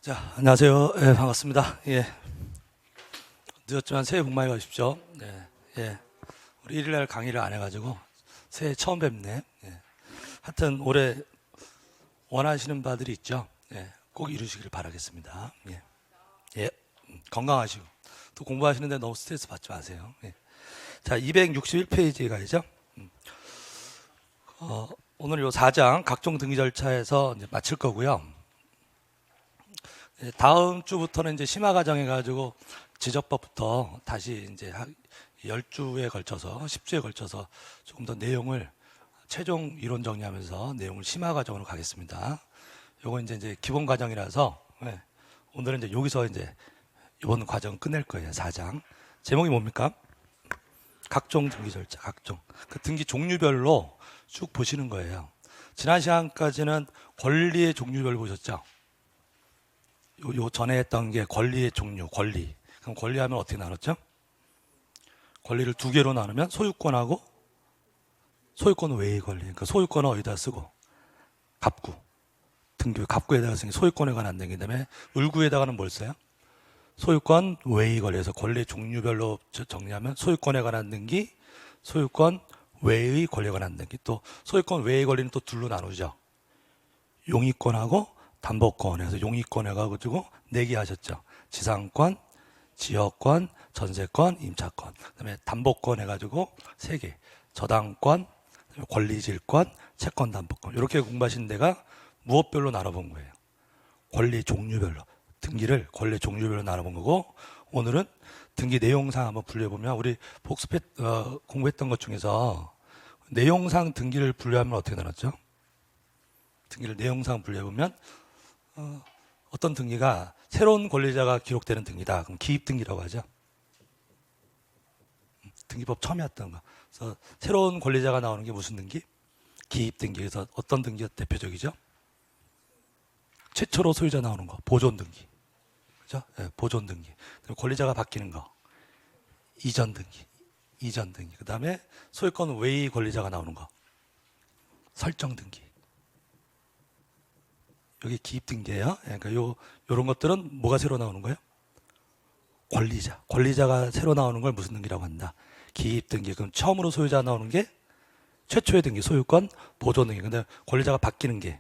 자, 안녕하세요. 예, 반갑습니다. 예. 늦었지만 새해 복 많이 받으십시오. 예, 예. 우리 일요일날 강의를 안 해가지고 새해 처음 뵙네. 예. 하여튼 올해 원하시는 바들이 있죠. 예, 꼭 이루시길 바라겠습니다. 예, 예. 건강하시고 또 공부하시는데 너무 스트레스 받지 마세요. 예. 자, 261페이지에 가야죠. 오늘 요 4장 각종 등기 절차에서 이제 마칠 거고요. 다음 주부터는 이제 심화 과정 해가지고 지적법부터 다시 이제 10주에 걸쳐서 10주에 걸쳐서 조금 더 내용을 최종 이론 정리하면서 내용을 심화 과정으로 가겠습니다. 요거 이제 기본 과정이라서 오늘은 이제 여기서 이제 이번 과정 끝낼 거예요. 4장 제목이 뭡니까? 각종 등기 절차, 각종 그 등기 종류별로 쭉 보시는 거예요. 지난 시간까지는 권리의 종류별 보셨죠? 요 전에 했던 게 권리의 종류, 권리. 그럼 권리하면 어떻게 나눴죠? 권리를 두 개로 나누면 소유권하고 소유권 외의 권리. 그러니까 소유권은 어디다 쓰고 갑구, 등기 갑구에다가 쓰니 소유권에 관한 등기. 그다음에 을구에다가는 뭘 써요? 소유권 외의 권리에서 권리 종류별로 정리하면 소유권에 관한 등기, 소유권 외의 권리에 관한 등기. 또 소유권 외의 권리는 또 둘로 나누죠. 용의권하고 담보권에서 용의권 해가지고 4개 하셨죠. 지상권, 지역권, 전세권, 임차권. 그다음에 담보권 해가지고 3개. 저당권, 권리질권, 채권 담보권. 이렇게 공부하신 데가 무엇별로 나눠본 거예요. 권리 종류별로. 등기를 권리 종류별로 나눠본 거고, 오늘은 등기 내용상 한번 분류해보면 우리 공부했던 것 중에서 내용상 등기를 분류하면 어떻게 나눴죠? 등기를 내용상 분류해보면 어떤 등기가 새로운 권리자가 기록되는 등기다. 그럼 기입등기라고 하죠. 등기법 처음에 했던 거. 그래서 새로운 권리자가 나오는 게 무슨 등기? 기입등기. 그래서 어떤 등기가 대표적이죠? 최초로 소유자 나오는 거. 보존등기. 그죠? 네, 보존등기. 권리자가 바뀌는 거. 이전등기. 이전등기. 그 다음에 소유권 외의 권리자가 나오는 거. 설정등기. 여기 기입등기예요. 그러니까 요런 것들은 뭐가 새로 나오는 거예요? 권리자. 권리자가 새로 나오는 걸 무슨 등기라고 한다? 기입등기. 그럼 처음으로 소유자 나오는 게 최초의 등기, 소유권, 보존등기. 근데 권리자가 바뀌는 게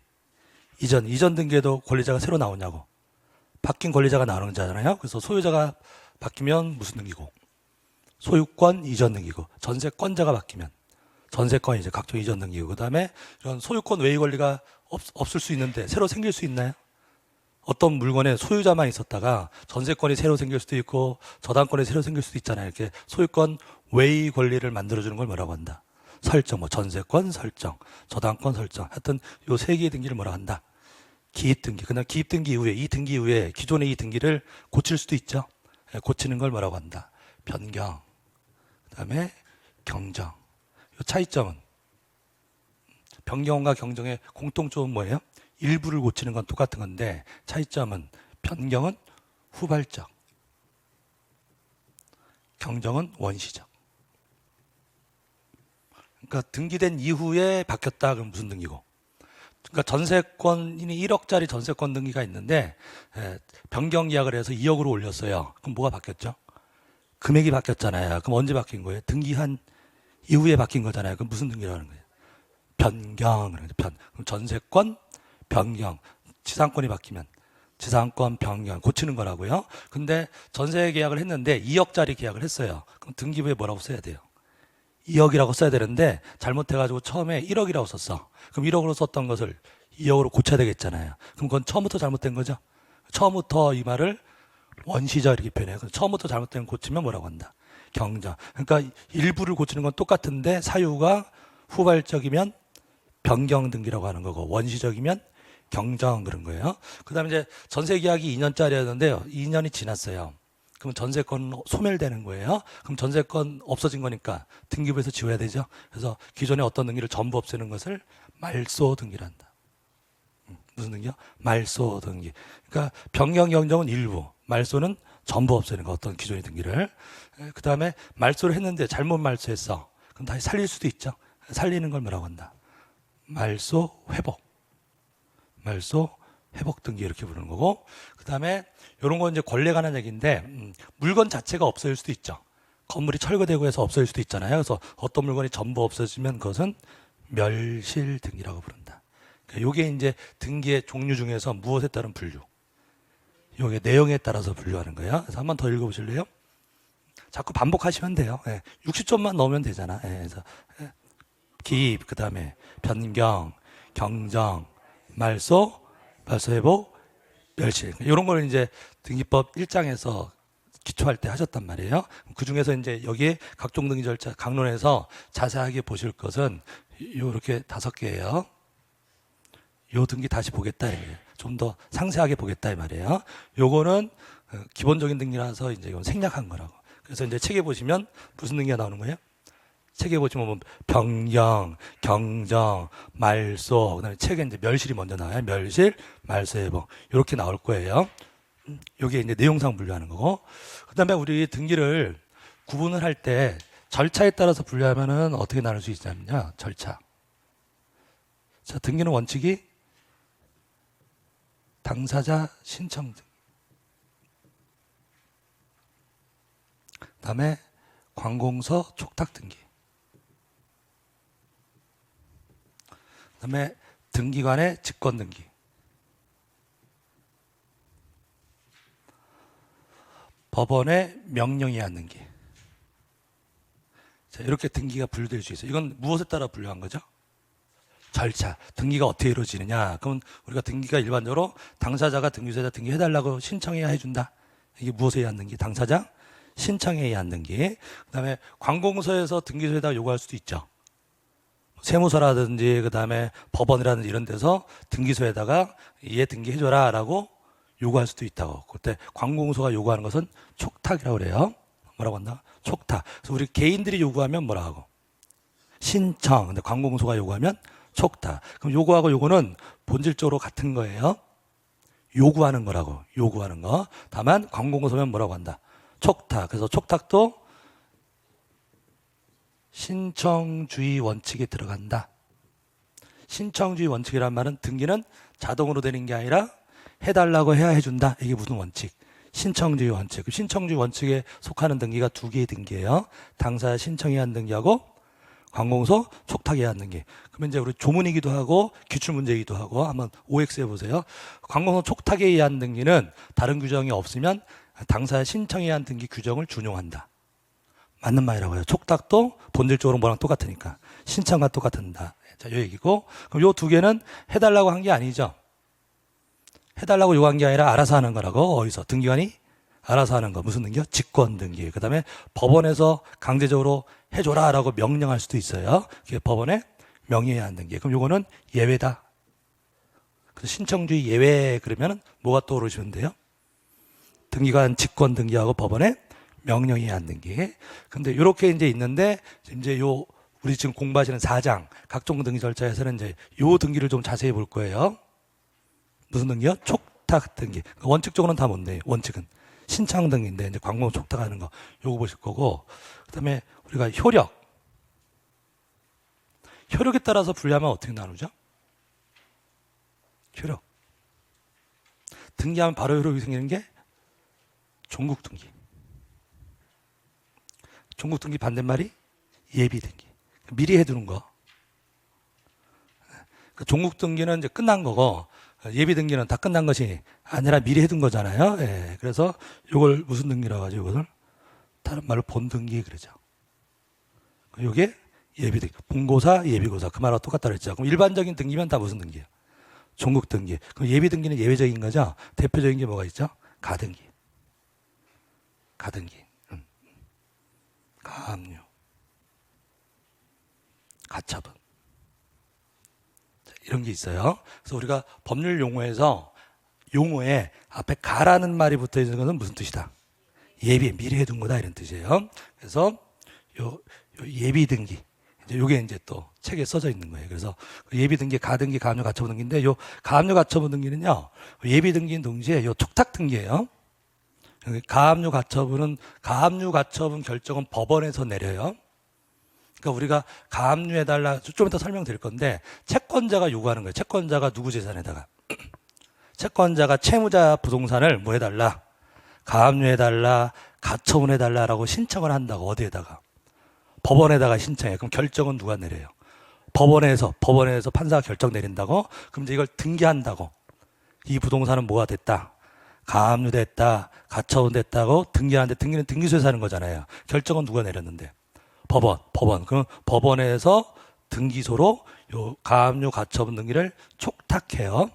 이전 등기에도 권리자가 새로 나오냐고. 바뀐 권리자가 나오는 거잖아요. 그래서 소유자가 바뀌면 무슨 등기고? 소유권 이전 등기고. 전세권자가 바뀌면 전세권이 이제 각종 이전 등기고. 그다음에 이런 소유권 외의 권리가 없을 수 있는데 새로 생길 수 있나요? 어떤 물건에 소유자만 있었다가 전세권이 새로 생길 수도 있고 저당권이 새로 생길 수도 있잖아요. 이렇게 소유권 외의 권리를 만들어주는 걸 뭐라고 한다? 설정, 뭐 전세권 설정, 저당권 설정. 하여튼 요 세 개의 등기를 뭐라고 한다? 기입등기. 그다음 기입등기 이후에 이 등기 이후에 기존의 이 등기를 고칠 수도 있죠. 고치는 걸 뭐라고 한다? 변경. 그다음에 경정. 요 차이점은 변경과 경정의 공통점은 뭐예요? 일부를 고치는 건 똑같은 건데 차이점은 변경은 후발적, 경정은 원시적. 그러니까 등기된 이후에 바뀌었다 그럼 무슨 등기고? 그러니까 전세권이 1억짜리 전세권 등기가 있는데 변경 계약을 해서 2억으로 올렸어요. 그럼 뭐가 바뀌었죠? 금액이 바뀌었잖아요. 그럼 언제 바뀐 거예요? 등기한 이후에 바뀐 거잖아요. 그럼 무슨 등기라는 거예요? 변경. 그럼 전세권 변경. 지상권이 바뀌면 지상권 변경 고치는 거라고요. 근데 전세 계약을 했는데 2억짜리 계약을 했어요. 그럼 등기부에 뭐라고 써야 돼요? 2억이라고 써야 되는데 잘못해가지고 처음에 1억이라고 썼어. 그럼 1억으로 썼던 것을 2억으로 고쳐야 되겠잖아요. 그럼 그건 처음부터 잘못된 거죠. 처음부터 이 말을 원시적 이렇게 표현해요. 처음부터 잘못된 거 고치면 뭐라고 한다? 경정. 그러니까 일부를 고치는 건 똑같은데 사유가 후발적이면 변경 등기라고 하는 거고 원시적이면 경정 그런 거예요. 그다음에 이제 전세 계약이 2년짜리였는데요. 2년이 지났어요. 그럼 전세권 소멸되는 거예요. 그럼 전세권 없어진 거니까 등기부에서 지워야 되죠. 그래서 기존에 어떤 등기를 전부 없애는 것을 말소 등기란다. 무슨 등기요? 말소 등기. 그러니까 변경 경정은 일부, 말소는 전부 없애는 거 어떤 기존의 등기를. 그다음에 말소를 했는데 잘못 말소했어. 그럼 다시 살릴 수도 있죠. 살리는 걸 뭐라고 한다? 말소 회복. 말소 회복 등기 이렇게 부르는 거고, 그다음에 이런 건 이제 권리에 관한 얘기인데, 물건 자체가 없어질 수도 있죠. 건물이 철거되고 해서 없어질 수도 있잖아요. 그래서 어떤 물건이 전부 없어지면 그것은 멸실 등기라고 부른다. 그러니까 이게 이제 등기의 종류 중에서 무엇에 따른 분류, 이게 내용에 따라서 분류하는 거예요. 그래서 한번 더 읽어보실래요? 자꾸 반복하시면 돼요. 60점만 넣으면 되잖아. 그래서 기입, 그다음에 변경, 경정, 말소, 회복, 멸실, 이런 걸 이제 등기법 1장에서 기초할 때 하셨단 말이에요. 그 중에서 이제 여기에 각종 등기 절차 강론에서 자세하게 보실 것은 이렇게 5개예요. 요 등기 다시 보겠다 이거예요. 좀 더 상세하게 보겠다 이 말이에요. 요거는 기본적인 등기라서 이제 이건 생략한 거라고. 그래서 이제 책에 보시면 무슨 등기가 나오는 거예요? 책에 보시면 뭐 변경, 경정, 말소, 그다음에 책에 이제 멸실이 먼저 나와요. 멸실, 말소, 회복 이렇게 나올 거예요. 이게 이제 내용상 분류하는 거고, 그다음에 우리 등기를 구분을 할 때 절차에 따라서 분류하면은 어떻게 나눌 수 있냐면요. 절차. 자, 등기는 원칙이 당사자 신청 등기. 그다음에 관공서 촉탁 등기. 그다음에 등기관의 직권 등기. 법원의 명령에 의한 등기. 자, 이렇게 등기가 분류될 수 있어요. 이건 무엇에 따라 분류한 거죠? 절차. 등기가 어떻게 이루어지느냐. 그럼 우리가 등기가 일반적으로 당사자가 등기소에다 등기해달라고 신청해야 해준다. 이게 무엇에 의한 등기? 당사자 신청에 의한 등기. 그 다음에 관공서에서 등기소에다 요구할 수도 있죠. 세무서라든지 그 다음에 법원이라든지 이런 데서 등기소에다가 얘 등기해줘라 라고 요구할 수도 있다고. 그때 관공서가 요구하는 것은 촉탁이라고 그래요. 뭐라고 한다? 촉탁. 그래서 우리 개인들이 요구하면 뭐라 하고? 신청. 근데 관공서가 요구하면 촉탁. 그럼 요구하고 요거는 본질적으로 같은 거예요. 요구하는 거라고. 요구하는 거. 다만 관공서면 뭐라고 한다? 촉탁. 그래서 촉탁도 신청주의 원칙에 들어간다. 신청주의 원칙이란 말은 등기는 자동으로 되는 게 아니라 해달라고 해야 해준다. 이게 무슨 원칙? 신청주의 원칙. 신청주의 원칙에 속하는 등기가 2개의 등기예요. 당사자 신청에 의한 등기하고 관공서 촉탁에 의한 등기. 그러면 이제 우리 조문이기도 하고 기출문제이기도 하고 한번 OX 해보세요. 관공서 촉탁에 의한 등기는 다른 규정이 없으면 당사자 신청에 의한 등기 규정을 준용한다. 맞는 말이라고 해요. 촉탁도 본질적으로 뭐랑 똑같으니까. 신청과 똑같은다. 자, 요 얘기고. 그럼 요 2개는 해달라고 한 게 아니죠. 해달라고 요구한 게 아니라 알아서 하는 거라고. 어디서? 등기관이 알아서 하는 거. 무슨 등기요? 직권 등기. 그 다음에 법원에서 강제적으로 해줘라 라고 명령할 수도 있어요. 그게 법원의 명예에 의한 등기. 그럼 요거는 예외다. 그래서 신청주의 예외 그러면 뭐가 떠오르시면 돼요? 등기관 직권 등기하고 법원의 명령에 의한 등기. 근데 이렇게 이제 있는데, 이제 요, 우리 지금 공부하시는 4장, 각종 등기 절차에서는 이제 요 등기를 좀 자세히 볼 거예요. 무슨 등기요? 촉탁 등기. 원칙적으로는 다 뭔데? 원칙은 신청 등기인데, 이제 관공 촉탁하는 거, 요거 보실 거고. 그 다음에 우리가 효력. 효력에 따라서 분류하면 어떻게 나누죠? 효력. 등기하면 바로 효력이 생기는 게 종국 등기. 종국 등기 반대말이 예비 등기. 미리 해두는 거. 종국 등기는 이제 끝난 거고, 예비 등기는 다 끝난 것이 아니라 미리 해둔 거잖아요. 예. 그래서 이걸 무슨 등기라고 하죠? 이것을 다른 말로 본 등기 그러죠. 이게 예비 등기. 본고사, 예비고사. 그 말하고 똑같다 그랬죠. 그럼 일반적인 등기면 다 무슨 등기예요? 종국 등기. 그럼 예비 등기는 예외적인 거죠. 대표적인 게 뭐가 있죠? 가등기. 가등기. 가압류. 가처분. 이런 게 있어요. 그래서 우리가 법률 용어에서 용어에 앞에 가라는 말이 붙어 있는 것은 무슨 뜻이다? 예비, 미리 해둔 거다 이런 뜻이에요. 그래서 요 예비 등기. 요게 이제 또 책에 써져 있는 거예요. 그래서 예비 등기, 가등기, 가압류 가처분 등기인데 요 가압류 가처분 등기는요. 예비 등기인 동시에 요 촉탁 등기예요. 가압류 가처분은 가압류 가처분 결정은 법원에서 내려요. 그러니까 우리가 가압류해달라 좀 이따 설명드릴 건데 채권자가 요구하는 거예요. 채권자가 누구 재산에다가 채권자가 채무자 부동산을 뭐 해달라? 가압류해달라, 가처분해달라라고 신청을 한다고. 어디에다가? 법원에다가 신청해. 그럼 결정은 누가 내려요? 법원에서 판사가 결정 내린다고? 그럼 이제 이걸 등기한다고. 이 부동산은 뭐가 됐다? 가압류됐다, 가처분됐다고 등기하는데, 등기는 등기소에서 하는 거잖아요. 결정은 누가 내렸는데? 법원. 그럼 법원에서 등기소로 요 가압류 가처분 등기를 촉탁해요.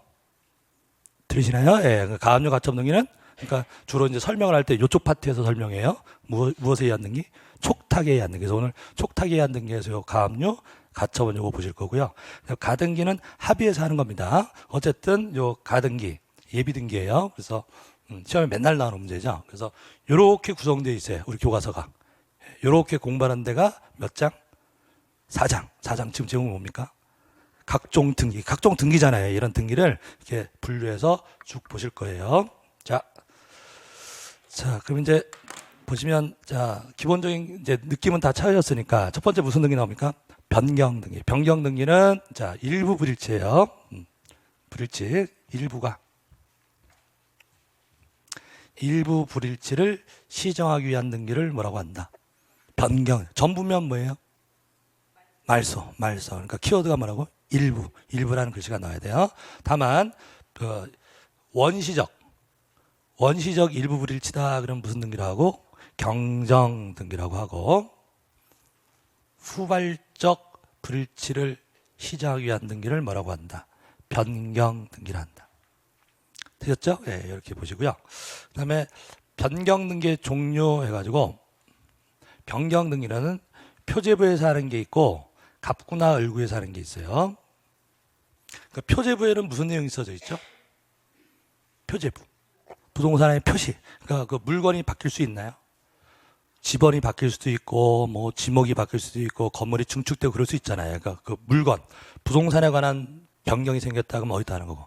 들으시나요? 예. 가압류 가처분 등기는 그러니까 주로 이제 설명을 할 때 이쪽 파트에서 설명해요. 무엇에 의한 등기? 촉탁에 의한 등기. 그래서 오늘 촉탁에 의한 등기에서 요 가압류 가처분 요거 보실 거고요. 가등기는 합의해서 하는 겁니다. 어쨌든 요 가등기 예비 등기예요. 그래서 시험에 맨날 나오는 문제죠. 그래서 요렇게 구성되어 있어요. 우리 교과서가. 요렇게 공부하는 데가 몇 장? 4장. 4장 지금 제목이 뭡니까? 각종 등기잖아요. 이런 등기를 이렇게 분류해서 쭉 보실 거예요. 자, 그럼 이제 보시면, 자, 기본적인 이제 느낌은 다 찾으셨으니까 첫 번째 무슨 등기 나옵니까? 변경 등기. 변경 등기는 자, 일부 불일치예요. 불일치. 일부 불일치를 시정하기 위한 등기를 뭐라고 한다? 변경. 전부면 뭐예요? 말소. 그러니까 키워드가 뭐라고? 일부라는 글씨가 나와야 돼요. 다만 그 원시적 일부 불일치다 그러면 무슨 등기라고 하고? 경정 등기라고 하고, 후발적 불일치를 시정하기 위한 등기를 뭐라고 한다? 변경 등기를 한다. 되셨죠? 예, 이렇게 보시고요. 그 다음에 변경 등기의 종류 해가지고, 변경 등기라는 표제부에서 하는 게 있고 갑구나 을구에서 하는 게 있어요. 그러니까 표제부에는 무슨 내용이 써져 있죠? 표제부. 부동산의 표시. 그러니까 그 물건이 바뀔 수 있나요? 지번이 바뀔 수도 있고, 뭐 지목이 바뀔 수도 있고, 건물이 증축되고 그럴 수 있잖아요. 그러니까 그 물건, 부동산에 관한 변경이 생겼다 그러면 어디다 하는 거고?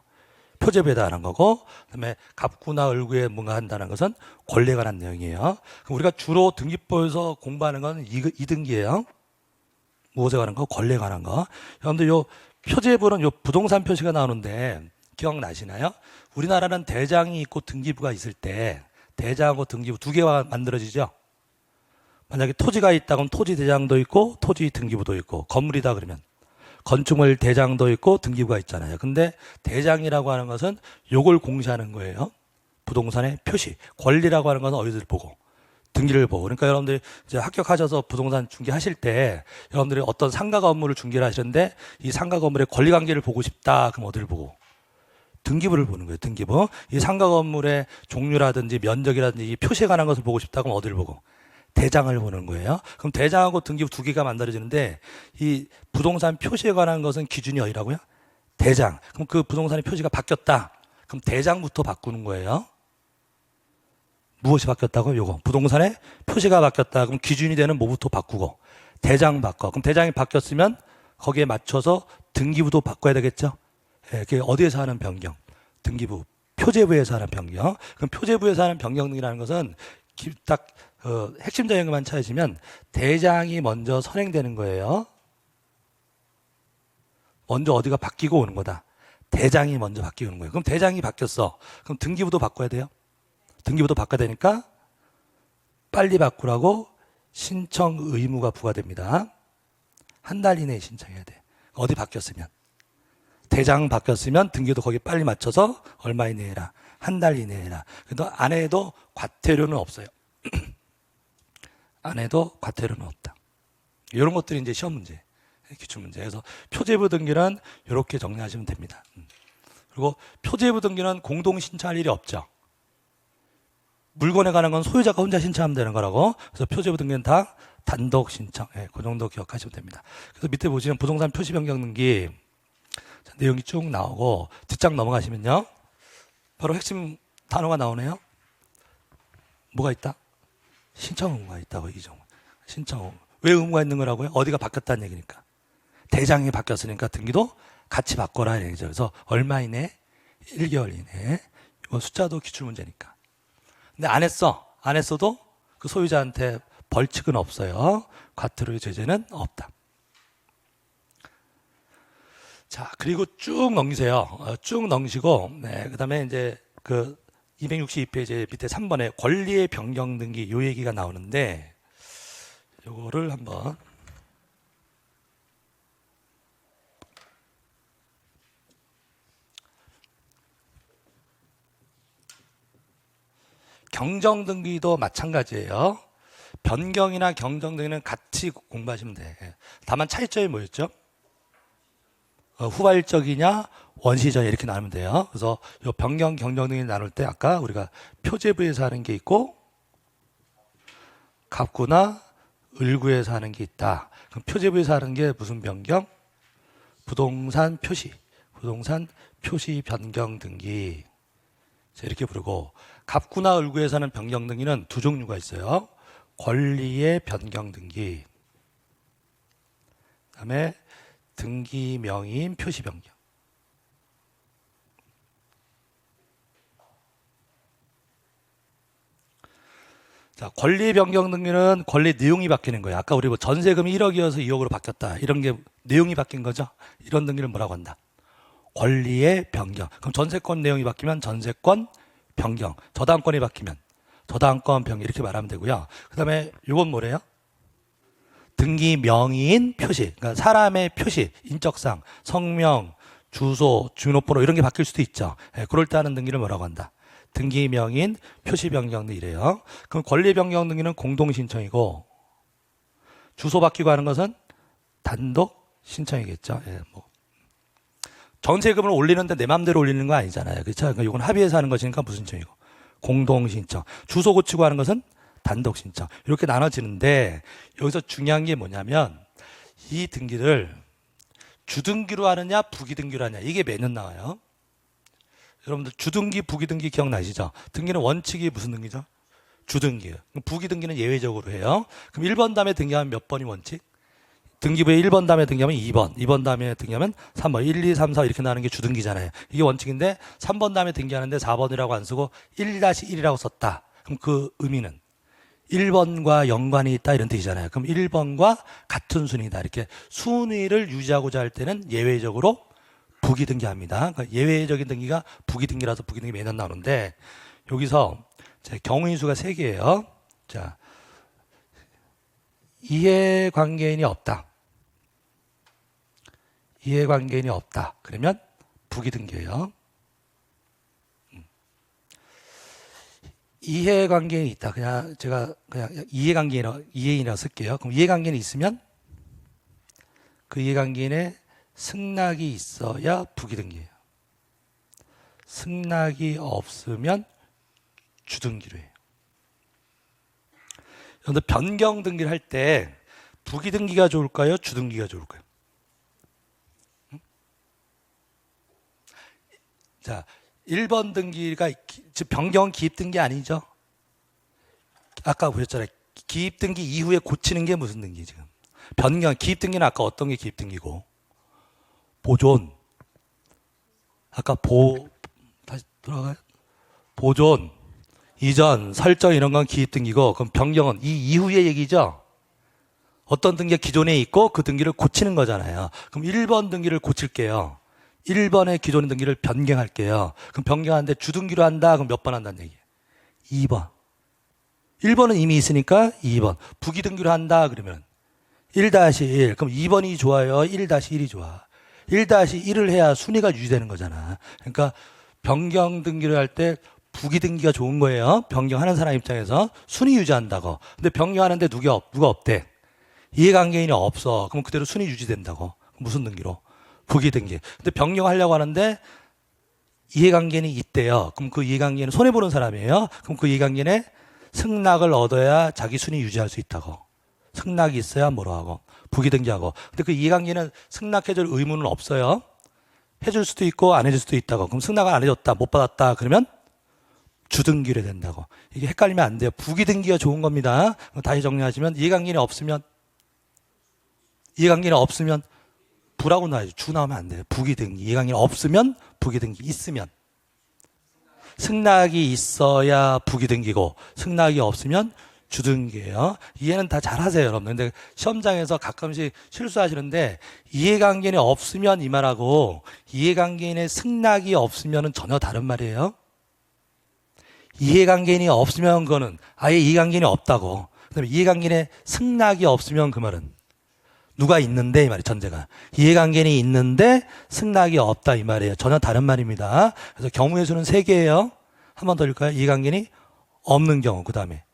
표제부에다 하는 거고, 그다음에 갑구나 을구에 뭔가 한다는 것은 권리에 관한 내용이에요. 그럼 우리가 주로 등기법에서 공부하는 건 이 등기예요. 무엇에 관한 거? 권리에 관한 거. 여러분들 요 표제부는 요 부동산 표시가 나오는데 기억나시나요? 우리나라는 대장이 있고 등기부가 있을 때 대장하고 등기부 두 개가 만들어지죠. 만약에 토지가 있다 그러면 토지 대장도 있고 토지 등기부도 있고, 건물이다 그러면 건축물 대장도 있고 등기부가 있잖아요. 근데 대장이라고 하는 것은 요걸 공시하는 거예요. 부동산의 표시. 권리라고 하는 것은 어디를 보고? 등기를 보고. 그러니까 여러분들이 이제 합격하셔서 부동산 중개하실 때 여러분들이 어떤 상가 건물을 중개를 하시는데 이 상가 건물의 권리 관계를 보고 싶다. 그럼 어디를 보고? 등기부를 보는 거예요. 등기부. 이 상가 건물의 종류라든지 면적이라든지 이 표시에 관한 것을 보고 싶다. 그럼 어디를 보고? 대장을 보는 거예요. 그럼 대장하고 등기부 두 개가 만들어지는데 이 부동산 표시에 관한 것은 기준이 어디라고요? 대장. 그럼 그 부동산의 표시가 바뀌었다. 그럼 대장부터 바꾸는 거예요. 무엇이 바뀌었다고요? 요거. 부동산의 표시가 바뀌었다. 그럼 기준이 되는 뭐부터 바꾸고? 대장 바꿔. 그럼 대장이 바뀌었으면 거기에 맞춰서 등기부도 바꿔야 되겠죠? 예, 그게 어디에서 하는 변경? 등기부. 표제부에서 하는 변경. 그럼 표제부에서 하는 변경 등이라는 것은 딱 핵심적인 것만 찾으시면 대장이 먼저 선행되는 거예요. 먼저 어디가 바뀌고 오는 거다. 대장이 먼저 바뀌는 거예요. 그럼 대장이 바뀌었어. 그럼 등기부도 바꿔야 돼요. 등기부도 바꿔야 되니까 빨리 바꾸라고 신청 의무가 부과됩니다. 한 달 이내에 신청해야 돼. 어디 바뀌었으면. 대장 바뀌었으면 등기도 거기 빨리 맞춰서 얼마 이내에 해라. 한 달 이내에 해라. 그래도 안 해도 과태료는 없어요. 안 해도 과태료는 없다. 이런 것들이 이제 시험 문제, 기출 문제. 그래서 표제부 등기는 이렇게 정리하시면 됩니다. 그리고 표제부 등기는 공동 신청할 일이 없죠. 물건에 관한 건 소유자가 혼자 신청하면 되는 거라고. 그래서 표제부 등기는 다 단독 신청. 그 정도 기억하시면 됩니다. 그래서 밑에 보시면 부동산 표시 변경 등기 내용이 쭉 나오고 뒷장 넘어가시면요. 바로 핵심 단어가 나오네요. 뭐가 있다? 신청 의무가 있다고. 이종 신청 의무. 왜 의무가 있는 거라고요? 어디가 바뀌었다는 얘기니까. 대장이 바뀌었으니까 등기도 같이 바꿔라 얘기죠. 그래서 얼마 이내? 1개월 이내. 이거 숫자도 기출문제니까. 근데 안 했어도 그 소유자한테 벌칙은 없어요. 과태료의 제재는 없다. 자, 그리고 쭉 넘기세요. 쭉 넘기시고, 네, 그 다음에 이제 그 262페이지 밑에 3번에 권리의 변경 등기 요 얘기가 나오는데, 요거를 한번. 경정 등기도 마찬가지예요. 변경이나 경정 등기는 같이 공부하시면 돼. 다만 차이점이 뭐였죠? 후발적이냐 원시적이냐 이렇게 나누면 돼요. 그래서 요 변경, 경정 등기 나눌 때 아까 우리가 표제부에서 하는 게 있고 갑구나 을구에서 하는 게 있다. 그럼 표제부에서 하는 게 무슨 변경? 부동산 표시 변경 등기. 자, 이렇게 부르고 갑구나 을구에서 하는 변경 등기는 두 종류가 있어요. 권리의 변경 등기, 그다음에 등기 명의인 표시 변경. 자, 권리 변경 등기는 권리 내용이 바뀌는 거예요. 아까 우리 뭐 전세금이 1억이어서 2억으로 바뀌었다. 이런 게 내용이 바뀐 거죠. 이런 등기를 뭐라고 한다? 권리의 변경. 그럼 전세권 내용이 바뀌면 전세권 변경. 저당권이 바뀌면 저당권 변경 이렇게 말하면 되고요. 그 다음에 이건 뭐래요? 등기 명의인 표시. 그러니까 사람의 표시, 인적상, 성명, 주소, 주민번호 이런 게 바뀔 수도 있죠. 네, 그럴 때 하는 등기를 뭐라고 한다? 등기 명의인 표시 변경 등이래요. 그럼 권리 변경 등기는 공동 신청이고 주소 바뀌고 하는 것은 단독 신청이겠죠. 예, 뭐. 전세금을 올리는데 내 마음대로 올리는 거 아니잖아요. 그렇죠? 그러니까 이건 합의해서 하는 것이니까 무슨 신청이고 공동 신청. 주소 고치고 하는 것은 단독 신청. 이렇게 나눠지는데 여기서 중요한 게 뭐냐면 이 등기를 주등기로 하느냐 부기등기로 하느냐 이게 매년 나와요. 여러분들 주등기 부기등기 기억나시죠? 등기는 원칙이 무슨 등기죠? 주등기예요. 부기등기는 예외적으로 해요. 그럼 1번 다음에 등기하면 몇 번이 원칙? 등기부에 1번 다음에 등기하면 2번, 2번 다음에 등기하면 3번, 1, 2, 3, 4 이렇게 나오는 게 주등기잖아요. 이게 원칙인데 3번 다음에 등기하는데 4번이라고 안 쓰고 1-1이라고 썼다. 그럼 그 의미는 1번과 연관이 있다 이런 뜻이잖아요. 그럼 1번과 같은 순위다. 이렇게 순위를 유지하고자 할 때는 예외적으로 부기등기합니다. 그러니까 예외적인 등기가 부기등기라서 부기등기 매년 나오는데 여기서 경우인수가 3개예요. 자, 이해관계인이 없다. 이해관계인이 없다. 그러면 부기등기예요. 이해관계인이 있다. 그냥 제가 그냥 이해인이라고 쓸게요. 그럼 이해관계인이 있으면 그 이해관계인의 승낙이 있어야 부기등기예요. 승낙이 없으면 주등기로 해요. 그런데 변경 등기를 할 때 부기등기가 좋을까요? 주등기가 좋을까요? 자, 1번 등기가 즉 변경 기입 등기 아니죠? 아까 보셨잖아요. 기입 등기 이후에 고치는 게 무슨 등기 지금? 변경 기입 등기는 아까 어떤 게 기입 등기고? 보존. 아까 다시 돌아가요. 보존, 이전, 설정 이런 건 기입 등기고 그럼 변경은 이 이후의 얘기죠? 어떤 등기가 기존에 있고 그 등기를 고치는 거잖아요. 그럼 1번 등기를 고칠게요. 1번의 기존의 등기를 변경할게요. 그럼 변경하는데 주등기로 한다. 그럼 몇 번 한다는 얘기예요? 2번. 1번은 이미 있으니까 2번. 부기등기로 한다. 그러면 1-1. 그럼 2번이 좋아요? 1-1이 좋아? 1-1을 해야 순위가 유지되는 거잖아. 그러니까 변경 등기를 할 때 부기등기가 좋은 거예요. 변경하는 사람 입장에서 순위 유지한다고. 근데 변경하는데 누가 없대? 이해관계인이 없어. 그럼 그대로 순위 유지된다고. 무슨 등기로? 부기등기. 근데 변경하려고 하는데 이해관계인이 있대요. 그럼 그 이해관계인은 손해보는 사람이에요. 그럼 그 이해관계인의 승낙을 얻어야 자기 순위 유지할 수 있다고. 승낙이 있어야 뭐로 하고 부기등기하고. 근데 그 이해관계인은 승낙해줄 의무는 없어요. 해줄 수도 있고 안 해줄 수도 있다고. 그럼 승낙을 안 해줬다, 못 받았다 그러면 주등기로 된다고. 이게 헷갈리면 안 돼요. 부기등기가 좋은 겁니다. 다시 정리하시면 이해관계인이 없으면 부라고 나와야죠. 주 나오면 안 돼요. 부기등기. 이해관계인이 없으면 부기등기, 있으면 승낙이 있어야 부기등기고 승낙이 없으면 주등기예요. 이해는 다 잘하세요, 여러분. 근데 시험장에서 가끔씩 실수하시는데 이해관계인이 없으면 이 말하고 이해관계인의 승낙이 없으면 전혀 다른 말이에요. 이해관계인이 없으면 그거는 아예 이해관계인이 없다고. 그다음에 이해관계인의 승낙이 없으면 그 말은 누가 있는데 이 말이 전제가 이해관계인이 있는데 승낙이 없다 이 말이에요. 전혀 다른 말입니다. 그래서 경우의 수는 3개예요. 한 번 더 읽을까요? 이해관계인이 없는 경우, 그 다음에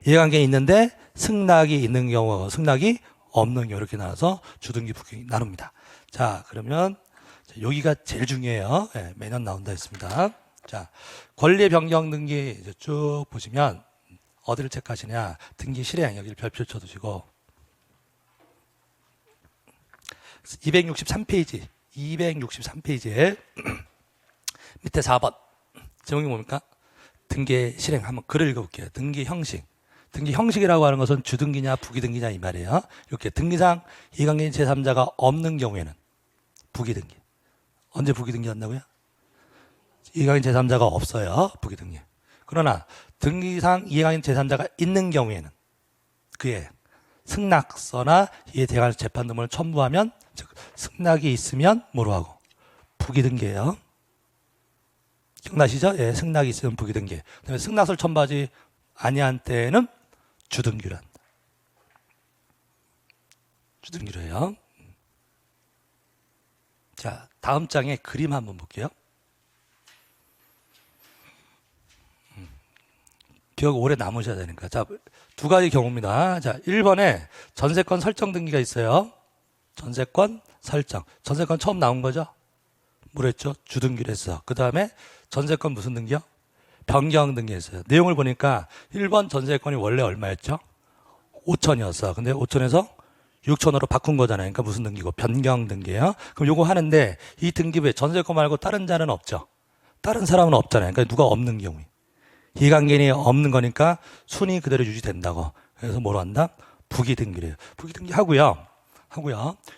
이해관계인이 있는데 승낙이 있는 경우, 승낙이 없는 경우 이렇게 나눠서 주등기, 부등기 나눕니다. 자, 그러면 여기가 제일 중요해요. 네, 매년 나온다 했습니다. 자, 권리의 변경 등기 이제 쭉 보시면 어디를 체크하시냐? 등기 실행 여기를 별표 쳐두시고 263페이지 263페이지에 밑에 4번 제목이 뭡니까? 등기 실행 한번 글을 읽어볼게요. 등기 형식. 등기 형식이라고 하는 것은 주등기냐 부기등기냐 이 말이에요. 이렇게 등기상 이해관계인 제3자가 없는 경우에는 부기등기. 언제 부기등기 한다고요? 이해관계인 제3자가 없어요. 부기등기. 그러나 등기상 이해관계인 제3자가 있는 경우에는 그의 승낙서나 이에 대한 재판 등을 첨부하면 즉 승낙이 있으면 뭐로 하고 부기등기예요. 기억나시죠? 예, 승낙이 있으면 부기등기. 그다음에 승낙서를 첨부하지 아니한 때는 주등기로 한다. 주등기로 해요. 자, 다음 장에 그림 한번 볼게요. 기억 오래 남으셔야 되니까. 자, 2가지 경우입니다. 자, 1번에 전세권 설정 등기가 있어요. 전세권 설정. 전세권 처음 나온 거죠? 뭐랬죠? 주등기로 했어. 그 다음에 전세권 무슨 등기요? 변경 등기했어요. 내용을 보니까 1번 전세권이 원래 얼마였죠? 5천이었어. 근데 5천에서 6천으로 바꾼 거잖아요. 그러니까 무슨 등기고? 변경 등기예요. 그럼 요거 하는데 이 등기부에 전세권 말고 다른 자는 없죠? 다른 사람은 없잖아요. 그러니까 누가 없는 경우에. 이해관계인이 없는 거니까 순위 그대로 유지된다고. 그래서 뭐로 한다? 부기등기래요. 부기등기 하고요.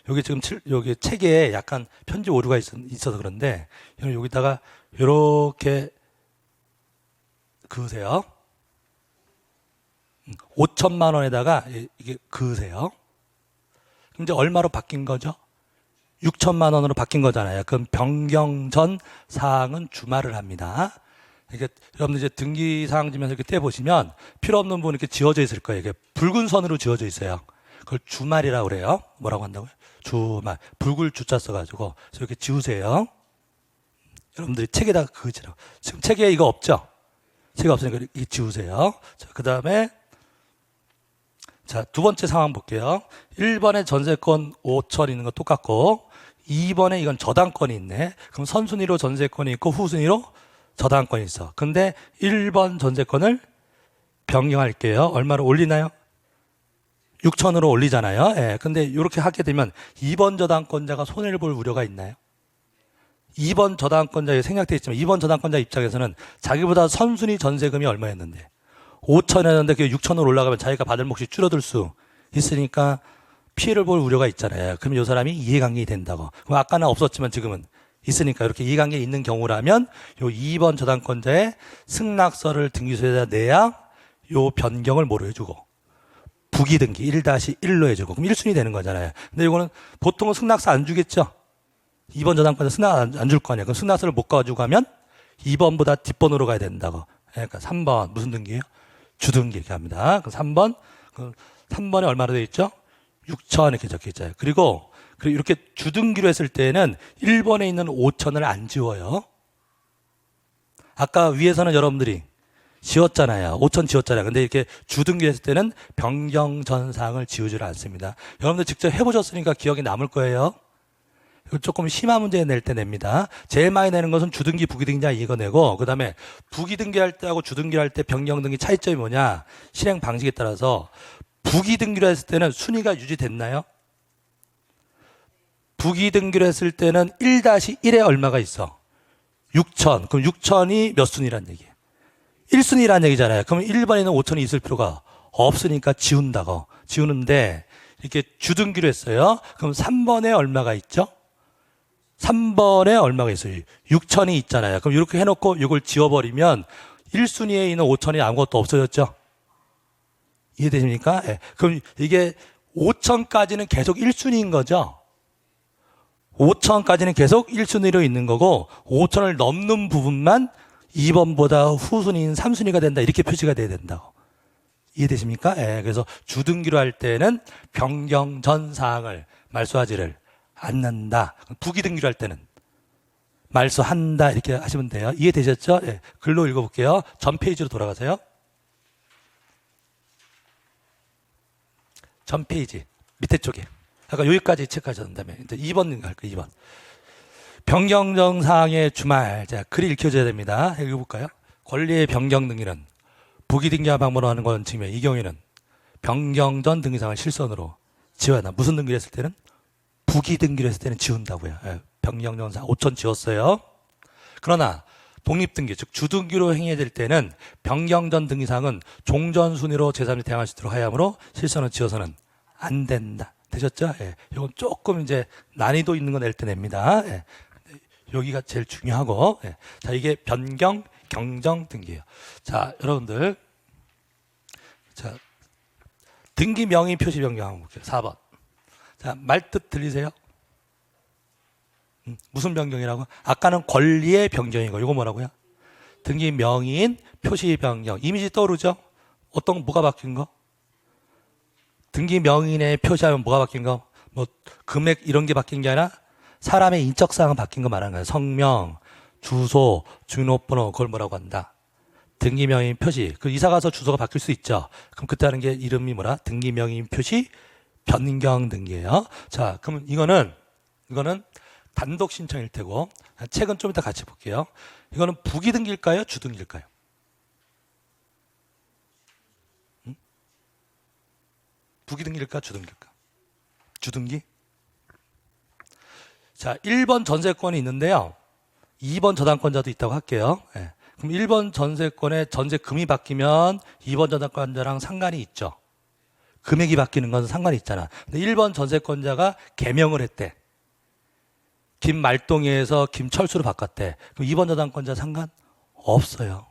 여기 지금 여기 책에 약간 편집 오류가 있어서 그런데 여기다가 이렇게 그으세요. 5천만 원에다가 이게 그으세요. 이제 얼마로 바뀐 거죠? 6천만 원으로 바뀐 거잖아요. 그럼 변경 전 사항은 주말을 합니다. 이게 여러분들 이제 등기사항 지면서 이렇게 떼보시면 필요 없는 부분 이렇게 지워져 있을 거예요. 이게 붉은 선으로 지워져 있어요. 그걸 주말이라고 그래요. 뭐라고 한다고요? 주말. 붉을 주자 써가지고 이렇게 지우세요. 여러분들이 책에다가 그으시라고. 지금 책에 이거 없죠? 책이 없으니까 이렇게 지우세요. 자, 그 다음에 자, 2번째 상황 볼게요. 1번에 전세권 5천 있는 거 똑같고 2번에 이건 저당권이 있네. 그럼 선순위로 전세권이 있고 후순위로 저당권이 있어. 근데 1번 전세권을 변경할게요. 얼마로 올리나요? 6천으로 올리잖아요. 예. 근데 이렇게 하게 되면 2번 저당권자가 손해를 볼 우려가 있나요? 2번 저당권자에 생략되어 있지만 2번 저당권자 입장에서는 자기보다 선순위 전세금이 얼마였는데 5천이었는데 그게 6천으로 올라가면 자기가 받을 몫이 줄어들 수 있으니까 피해를 볼 우려가 있잖아요. 그럼 이 사람이 이해관계이 된다고. 그럼 아까는 없었지만 지금은 있으니까 이렇게 이해관계 있는 경우라면 요 2번 저당권자의 승낙서를 등기소에다 내야 요 변경을 뭐로 해주고 부기등기 1-1로 해주고 그럼 1순위 되는 거잖아요. 근데 이거는 보통은 승낙서 안 주겠죠? 2번 저당권자 승낙 안 줄 거 아니에요. 그럼 승낙서를 못 가지고 가면 2번보다 뒷번호로 가야 된다고. 그러니까 3번 무슨 등기예요? 주등기 이렇게 합니다. 그럼 3번 3번에 얼마로 되어 있죠? 6천 이렇게 적혀 있잖아요. 그리고 이렇게 주등기로 했을 때는 1번에 있는 5천을 안 지워요. 아까 위에서는 여러분들이 지웠잖아요. 5천 지웠잖아요. 근데 이렇게 주등기로 했을 때는 변경 전 사항을 지우지를 않습니다. 여러분들 직접 해보셨으니까 기억이 남을 거예요. 이거 조금 심한 문제 낼 때 냅니다. 제일 많이 내는 것은 주등기, 부기등기냐 이거 내고 그 다음에 부기등기 할 때하고 주등기 할 때 변경등기 차이점이 뭐냐 실행 방식에 따라서 부기등기로 했을 때는 순위가 유지됐나요? 부기등기로 했을 때는 1-1에 얼마가 있어? 6천. 그럼 6천이 몇 순위란 얘기예요? 1순위란 얘기잖아요. 그럼 1번에는 5천이 있을 필요가 없으니까 지운다고. 지우는데 이렇게 주등기로 했어요. 그럼 3번에 얼마가 있죠? 3번에 얼마가 있어요? 6천이 있잖아요. 그럼 이렇게 해놓고 이걸 지워버리면 1순위에 있는 5천이 아무것도 없어졌죠? 이해되십니까? 예. 그럼 이게 5천까지는 계속 1순위인 거죠. 5천까지는 계속 1순위로 있는 거고 5천을 넘는 부분만 2번보다 후순위인 3순위가 된다. 이렇게 표시가 돼야 된다고. 이해되십니까? 예. 그래서 주등기로 할 때는 변경 전 사항을 말소하지를 않는다. 부기등기로 할 때는 말소한다. 이렇게 하시면 돼요. 이해되셨죠? 예. 글로 읽어볼게요. 전 페이지로 돌아가세요. 전 페이지 밑에 쪽에 아까 여기까지 체크하셨다면 이제 2번 할까요? 2번 변경 사항의 주말. 자, 글이 읽혀져야 됩니다. 읽어볼까요? 권리의 변경 등기는 부기등기와 방문을 하는 건 증명. 이 경우에는 변경 전 등기사항을 실선으로 지워야 한다. 무슨 등기를 했을 때는? 부기등기를 했을 때는 지운다고요. 예. 변경 전 사항 5천 지웠어요. 그러나 독립등기, 즉 주등기로 행해질 때는 변경 전 등기사항은 종전 순위로 제3자 대항할 수 있도록 하야 하므로 실선을 지어서는 안 된다. 되셨죠? 예. 이건 조금 이제 난이도 있는 거 낼 때 냅니다. 예. 여기가 제일 중요하고. 예. 자, 이게 변경, 경정 등기예요. 자, 여러분들. 자, 등기 명의 표시 변경 한번 볼게요. 4번. 자, 말뜻 들리세요? 무슨 변경이라고? 아까는 권리의 변경이고, 이거 뭐라고요? 등기 명의인 표시 변경. 이미지 떠오르죠? 어떤, 뭐가 바뀐 거? 등기 명의인에 표시하면 뭐가 바뀐 거? 뭐, 금액 이런 게 바뀐 게 아니라 사람의 인적사항은 바뀐 거 말하는 거예요. 성명, 주소, 주민번호, 그걸 뭐라고 한다? 등기 명의인 표시. 그 이사 가서 주소가 바뀔 수 있죠? 그럼 그때 하는 게 이름이 뭐라? 등기 명의인 표시 변경 등기예요. 자, 그러면 이거는 단독 신청일 테고, 책은 좀 이따 같이 볼게요. 이거는 부기등기일까요? 주등기일까요? 부기등기일까? 주등기일까? 주등기? 자, 1번 전세권이 있는데요. 2번 저당권자도 있다고 할게요. 예. 그럼 1번 전세권의 전세금이 바뀌면 2번 저당권자랑 상관이 있죠. 금액이 바뀌는 건 상관이 있잖아. 근데 1번 전세권자가 개명을 했대. 김말동에서 김철수로 바꿨대. 그럼 2번 저당권자 상관 없어요.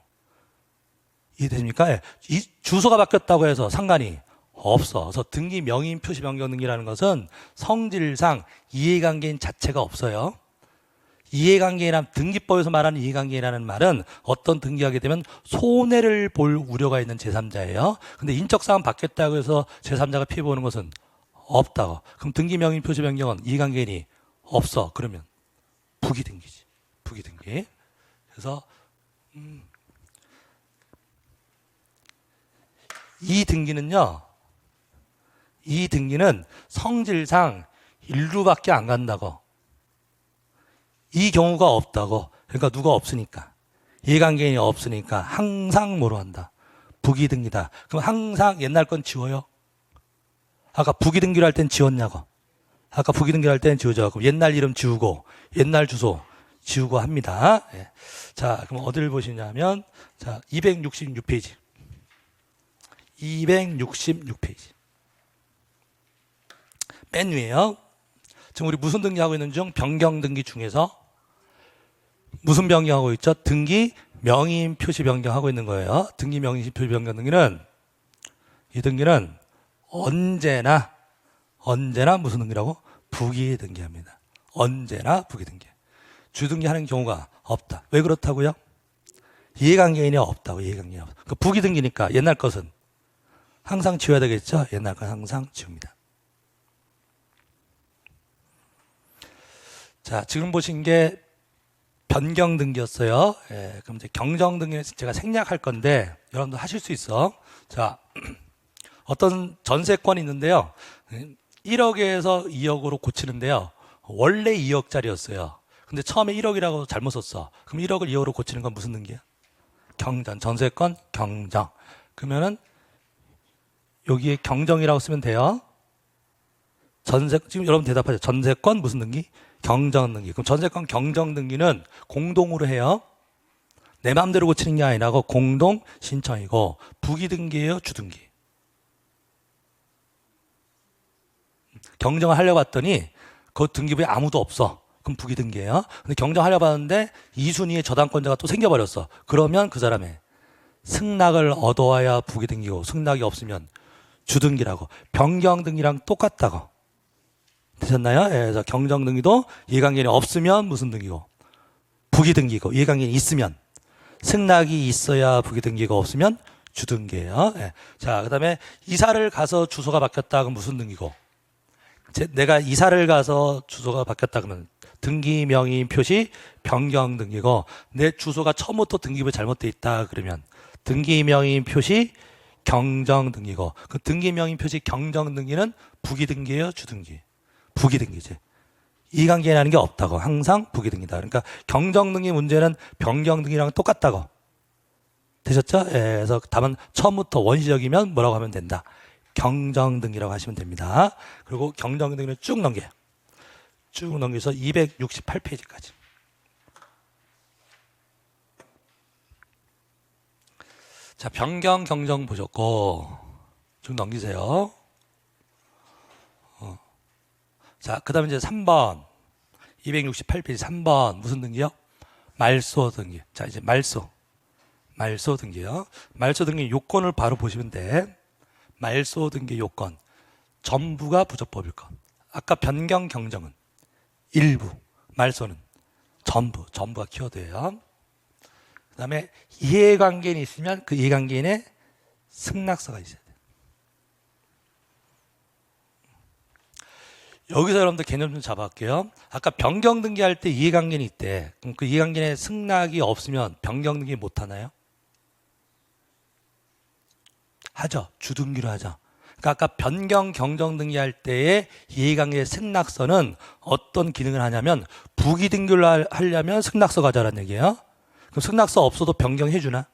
이해되십니까? 예. 이 주소가 바뀌었다고 해서 상관이 없어. 그래서 등기 명의인 표시 변경 등기라는 것은 성질상 이해관계인 자체가 없어요. 이해관계인이란 등기법에서 말하는 이해관계인이라는 말은 어떤 등기하게 되면 손해를 볼 우려가 있는 제3자예요. 근데 인적사항 바뀌었다고 해서 제3자가 피해 보는 것은 없다고. 그럼 등기 명의인 표시 변경은 이해관계인이 없어. 그러면 부기등기지. 부기등기. 그래서 이 등기는 성질상 일루밖에 안 간다고. 이 경우가 없다고. 그러니까 누가 없으니까. 이해관계인이 없으니까 항상 뭐로 한다? 부기등기다. 그럼 항상 옛날 건 지워요? 아까 부기등기를 할 땐 지웠냐고. 아까 부기등기를 할 때는 지우죠. 그럼 옛날 이름 지우고 옛날 주소 지우고 합니다. 예. 자, 그럼 어디를 보시냐면 자, 266페이지. 266페이지. 맨 위에요. 지금 우리 무슨 등기하고 있는 중? 변경 등기 중에서 무슨 변경하고 있죠? 등기 명의인 표시 변경하고 있는 거예요. 등기 명의인 표시 변경 등기는 이 등기는 언제나 무슨 등기라고? 부기 등기합니다. 언제나 부기 등기. 주등기 하는 경우가 없다. 왜 그렇다고요? 이해관계인이 없다고. 이해관계인이 없다. 그러니까 부기 등기니까 옛날 것은 항상 지워야 되겠죠? 옛날 건 항상 지웁니다. 자, 지금 보신 게 변경 등기였어요. 예, 그럼 이제 경정 등기는 제가 생략할 건데 여러분도 하실 수 있어. 자, 어떤 전세권이 있는데요. 1억에서 2억으로 고치는데요. 원래 2억짜리였어요. 근데 처음에 1억이라고 잘못 썼어. 그럼 1억을 2억으로 고치는 건 무슨 등기야? 경전, 전세권 경정. 그러면은 여기에 경정이라고 쓰면 돼요. 지금 여러분 대답하죠. 전세권 무슨 등기? 경정 등기. 그럼 전세권 경정 등기는 공동으로 해요. 내 마음대로 고치는 게 아니라고 공동 신청이고 부기 등기예요, 주등기. 경정을 하려고 봤더니 그 등기부에 아무도 없어. 그럼 부기 등기예요. 근데 경정하려고 하는데 2순위의 저당권자가 또 생겨버렸어. 그러면 그 사람의 승낙을 얻어와야 부기 등기고 승낙이 없으면 주등기라고. 변경등기랑 똑같다고. 되셨나요? 예, 그래서 경정등기도 이해관계인이 없으면 무슨 등기고? 부기등기고. 이해관계인이 있으면. 승낙이 있어야 부기등기가 없으면 주등기예요. 예. 자, 그 다음에 이사를 가서 주소가 바뀌었다 그러면 무슨 등기고? 내가 이사를 가서 주소가 바뀌었다 그러면 등기 명의인 표시 변경 등기고, 내 주소가 처음부터 등기부에 잘못돼 있다 그러면 등기 명의인 표시 경정 등기고, 그 등기 명의인 표시 경정 등기는 부기 등기예요, 주등기? 부기 등기지. 이해관계라는 게 없다고. 항상 부기 등기다. 그러니까 경정 등기 문제는 변경 등기랑 똑같다고. 되셨죠? 예, 그래서 답은 처음부터 원시적이면 뭐라고 하면 된다? 경정 등기라고 하시면 됩니다. 그리고 경정 등기는 쭉 넘겨요. 쭉 넘겨서 268페이지까지. 자, 변경 경정 보셨고 쭉 넘기세요. 자, 그 다음에 이제 3번 268페이지 3번 무슨 등기요? 말소 등기. 자, 이제 말소 등기요. 말소 등기 요건을 바로 보시면 돼. 말소 등기 요건 전부가 부적법일 것. 아까 변경 경정은 일부, 말소는 전부가 키워드예요. 그 다음에 이해관계인이 있으면 그 이해관계인의 승낙서가 있어야 돼요. 여기서 여러분들 개념 좀 잡아갈게요. 아까 변경 등기할 때 이해관계인이 있대. 그럼 그 이해관계인의 승낙이 없으면 변경 등기 못 하나요? 하죠. 주등기로 하죠. 그러니까 아까 변경 경정 등기할 때의 이해관계의 승낙서는 어떤 기능을 하냐면 부기 등기를 하려면 승낙서 가져라는 얘기예요. 그럼 승낙서 없어도 변경해 주나?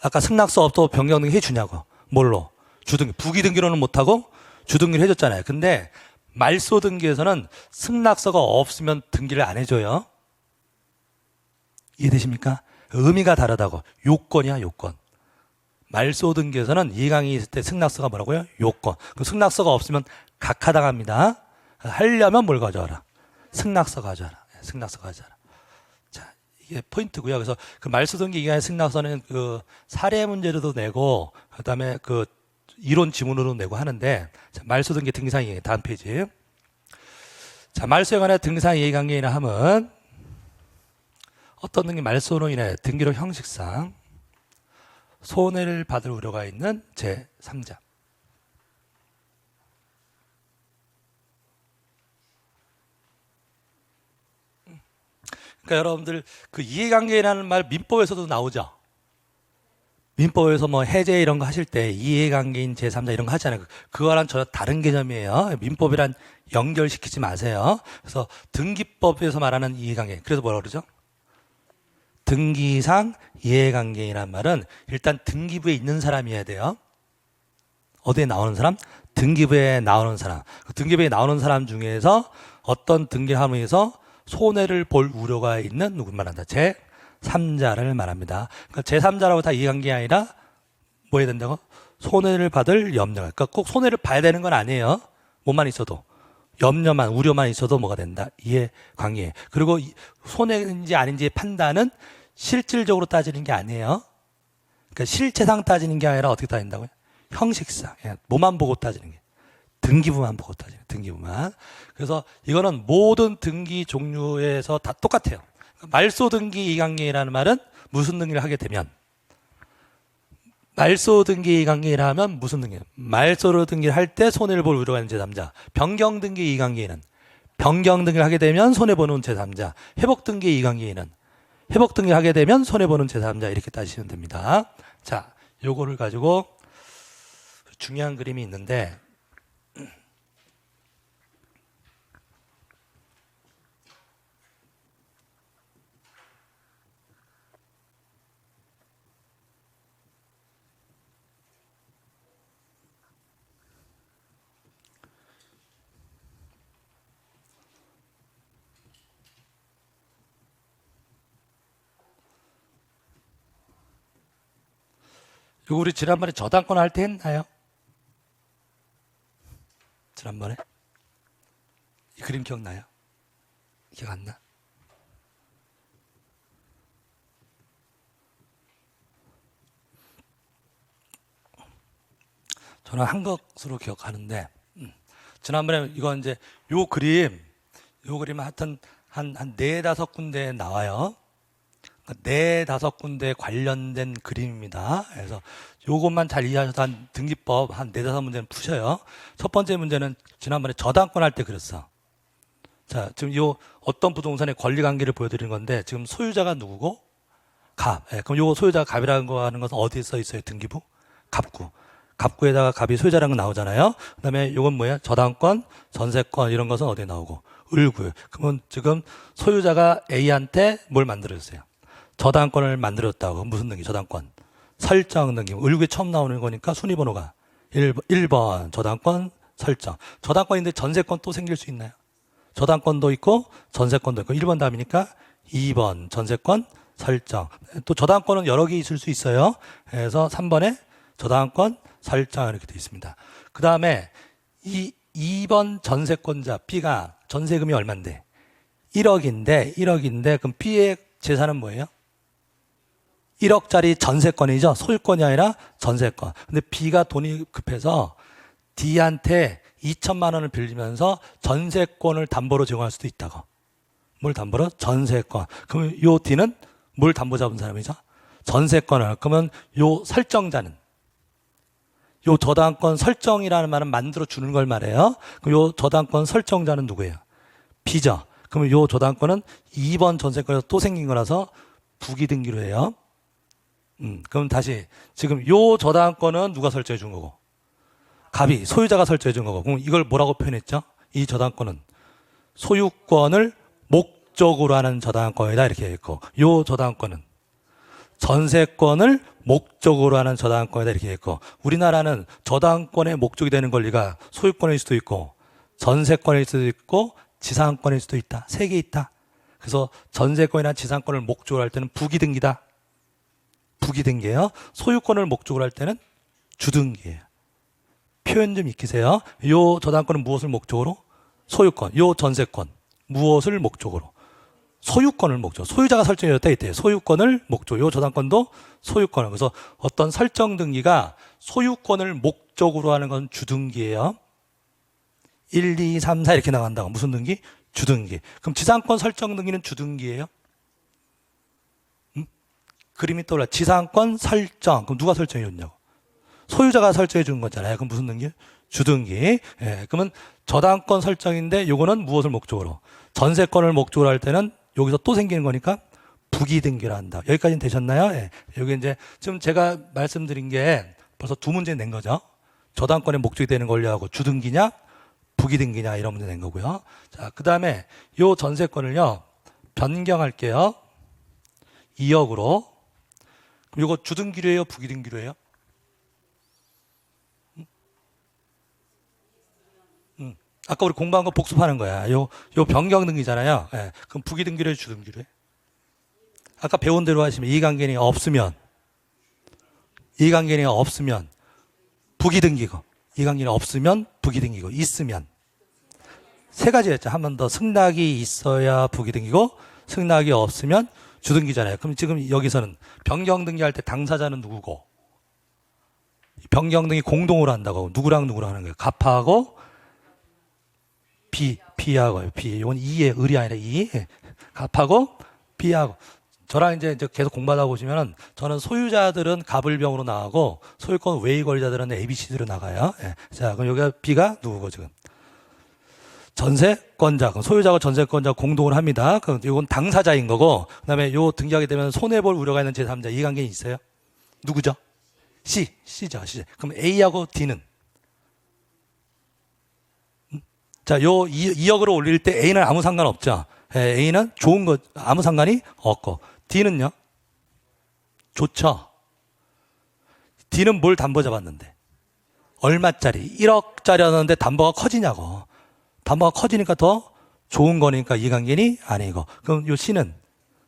아까 승낙서 없어도 변경 등기 해주냐고. 뭘로? 주등기. 부기 등기로는 못하고 주등기를 해줬잖아요. 근데 말소 등기에서는 승낙서가 없으면 등기를 안 해줘요. 이해되십니까? 의미가 다르다고. 요건이야, 요건. 말소 등기에서는 이해관계인이 있을 때 승낙서가 뭐라고요? 요건. 그 승낙서가 없으면 각하당합니다. 하려면 뭘 가져와라? 승낙서 가져와라. 승낙서 가져와라. 자, 이게 포인트고요. 그래서 그 말소 등기 이하의 승낙서는 그 사례 문제로도 내고, 그 다음에 그 이론 지문으로 내고 하는데, 자, 말소 등기 등기상 이해 다음 페이지. 자, 말소에 관해 등기상 이해관계인을 하면 어떤 등기 말소로 인해 등기로 형식상 손해를 받을 우려가 있는 제3자. 그러니까 여러분들 그 이해관계라는 말 민법에서도 나오죠. 민법에서 뭐 해제 이런 거 하실 때 이해관계인 제3자 이런 거 하잖아요. 그거랑 전혀 다른 개념이에요. 민법이란 연결시키지 마세요. 그래서 등기법에서 말하는 이해관계. 그래서 뭐라 그러죠? 등기상 이해관계인이란 말은 일단 등기부에 있는 사람이어야 돼요. 어디에 나오는 사람? 등기부에 나오는 사람. 그 등기부에 나오는 사람 중에서 어떤 등기함에서 손해를 볼 우려가 있는 누구 말한다? 제3자를 말합니다. 그러니까 제3자라고 다 이해관계가 아니라 뭐 해야 된다고? 손해를 받을 염려가. 그러니까 꼭 손해를 봐야 되는 건 아니에요. 뭐만 있어도. 염려만, 우려만 있어도 뭐가 된다? 이해관계. 그리고 손해인지 아닌지의 판단은 실질적으로 따지는 게 아니에요. 그러니까 실체상 따지는 게 아니라 어떻게 따진다고요? 형식상. 뭐만 보고 따지는 게. 등기부만 보고 따지는 등기부만. 그래서 이거는 모든 등기 종류에서 다 똑같아요. 말소 등기 이해관계라는 말은 무슨 등기를 하게 되면 말소 등기 이해관계라 하면 무슨 등기? 말소로 등기를 할 때 손해를 볼 우려가 있는 제3자. 변경 등기 이해관계는 변경 등기를 하게 되면 손해보는 제3자. 회복 등기 이해관계는 회복 등기를 하게 되면 손해보는 제3자. 이렇게 따지시면 됩니다. 자, 요거를 가지고 중요한 그림이 있는데 이거 우리 지난번에 저당권 할 때 했나요? 지난번에? 이 그림 기억나요? 기억 안 나? 저는 한 것으로 기억하는데, 지난번에 이건 이제 요 그림 하여튼 한 네다섯 군데에 나와요. 네다섯 군데 관련된 그림입니다. 그래서 요것만 잘 이해하셔서 한 등기법 한 네다섯 문제는 푸셔요. 첫 번째 문제는 지난번에 저당권 할 때 그랬어. 자, 지금 요 어떤 부동산의 권리 관계를 보여드리는 건데, 지금 소유자가 누구고? 갑. 예, 그럼 요 소유자가 갑이라는 거 하는 것은 어디에 써 있어요? 등기부? 갑구. 갑구에다가 갑이 소유자라는 거 나오잖아요. 그 다음에 요건 뭐예요? 저당권, 전세권 이런 것은 어디에 나오고? 을구요. 그러면 지금 소유자가 A한테 뭘 만들어줬어요? 저당권을 만들었다고. 무슨 등기? 저당권. 설정 등기. 을구에 처음 나오는 거니까 순위번호가 1번 저당권 설정. 저당권인데 전세권 또 생길 수 있나요? 저당권도 있고 전세권도 있고 1번 답이니까 2번 전세권 설정. 또 저당권은 여러 개 있을 수 있어요. 그래서 3번에 저당권 설정 이렇게 되어 있습니다. 그 다음에 이 2번 전세권자 B가 전세금이 얼만데? 1억인데 그럼 B의 재산은 뭐예요? 1억짜리 전세권이죠. 소유권이 아니라 전세권. 근데 B가 돈이 급해서 D한테 2천만 원을 빌리면서 전세권을 담보로 제공할 수도 있다고. 뭘 담보로? 전세권. 그러면 요 D는 뭘 담보 잡은 사람이죠? 전세권을. 그러면 요 설정자는? 요 저당권 설정이라는 말은 만들어 주는 걸 말해요. 그럼 요 저당권 설정자는 누구예요? B죠. 그러면 요 저당권은 2번 전세권에서 또 생긴 거라서 부기등기로 해요. 그럼 다시 지금 요 저당권은 누가 설정해 준 거고? 갑이 소유자가 설정해 준 거고. 그럼 이걸 뭐라고 표현했죠? 이 저당권은 소유권을 목적으로 하는 저당권이다 이렇게 했고, 요 저당권은 전세권을 목적으로 하는 저당권이다 이렇게 했고, 우리나라는 저당권의 목적이 되는 권리가 소유권일 수도 있고 전세권일 수도 있고 지상권일 수도 있다. 세 개 있다. 그래서 전세권이나 지상권을 목적으로 할 때는 부기등기다. 부기등기예요. 소유권을 목적으로 할 때는 주등기예요. 표현 좀 익히세요. 요 저당권은 무엇을 목적으로? 소유권. 요 전세권 무엇을 목적으로? 소유권을 목적. 소유자가 설정해줬다 이때 소유권을 목적. 요 저당권도 소유권을. 그래서 어떤 설정 등기가 소유권을 목적으로 하는 건 주등기예요. 1, 2, 3, 4 이렇게 나간다고. 무슨 등기? 주등기. 그럼 지상권 설정 등기는 주등기예요? 그림이 떠올라. 지상권 설정. 그럼 누가 설정해 줬냐고? 소유자가 설정해 준 거잖아요. 그럼 무슨 등기? 주등기. 예, 그러면 저당권 설정인데 요거는 무엇을 목적으로? 전세권을 목적으로 할 때는 여기서 또 생기는 거니까 부기등기를 한다. 여기까지는 되셨나요? 예. 여기 이제 지금 제가 말씀드린 게 벌써 두 문제 낸 거죠. 저당권의 목적이 되는 권리하고 주등기냐 부기등기냐 이런 문제 낸 거고요. 자, 그 다음에 요 전세권을요 변경할게요. 2억으로. 그럼 요거 주등기로 해요 부기등기로 해요? 아까 우리 공부한 거 복습하는 거야. 요 변경 등기잖아요. 예. 그럼 부기등기로 해 주등기로 해? 아까 배운 대로 하시면 이해관계가 없으면 부기등기고, 이해관계가 없으면 부기등기고, 있으면 세 가지였죠. 한 번 더. 승낙이 있어야 부기등기고 승낙이 없으면 주등기잖아요. 그럼 지금 여기서는 변경등기 할 때 당사자는 누구고? 변경등기 공동으로 한다고. 누구랑 하는 거예요? 갑하고 B하고요. B. 이건 E의 을이 아니라 E. 갑하고 B하고. 저랑 이제 계속 공부하다 보시면은 저는 소유자들은 갑을병으로 나가고 소유권 외의 권리자들은 ABCD로 나가요. 예. 자, 그럼 여기가 B가 누구고 지금? 전세권자. 그럼 소유자가 전세권자 공동을 합니다. 그럼 이건 당사자인 거고, 그다음에 요 등기하게 되면 손해볼 우려가 있는 제3자 이해관계는 있어요? 누구죠? C죠. C. 그럼 A하고 D는? 자, 요 2억으로 올릴 때 A는 아무 상관 없죠. A는 좋은 거 아무 상관이 없고, D는요? 좋죠. D는 뭘 담보 잡았는데? 얼마짜리? 1억짜리였는데 담보가 커지냐고. 담보가 커지니까 더 좋은 거니까 이해관계는 아니고. 그럼 요 C는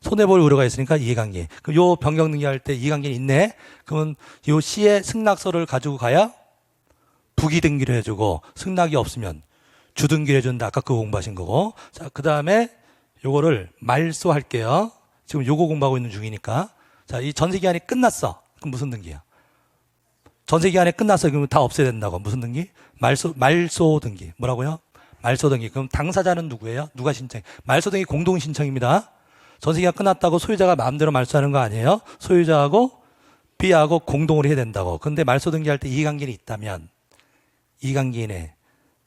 손해볼 우려가 있으니까 이해관계. 그럼 요 변경등기 할 때 이해관계는 있네. 그러면 요 C의 승낙서를 가지고 가야 부기등기를 해주고, 승낙이 없으면 주등기를 해준다. 아까 그거 공부하신 거고. 자, 그 다음에 요거를 말소할게요. 지금 요거 공부하고 있는 중이니까. 자, 이 전세기한이 끝났어. 그럼 무슨 등기야? 전세 기간에 끝났어요. 그러면 다 없애야 된다고. 무슨 등기? 말소 등기. 뭐라고요? 말소 등기. 그럼 당사자는 누구예요? 누가 신청? 말소 등기 공동 신청입니다. 전세 기간 끝났다고 소유자가 마음대로 말소하는 거 아니에요? 소유자하고 B하고 공동으로 해야 된다고. 근데 말소 등기할 때 이해관계인이 있다면 이해관계인의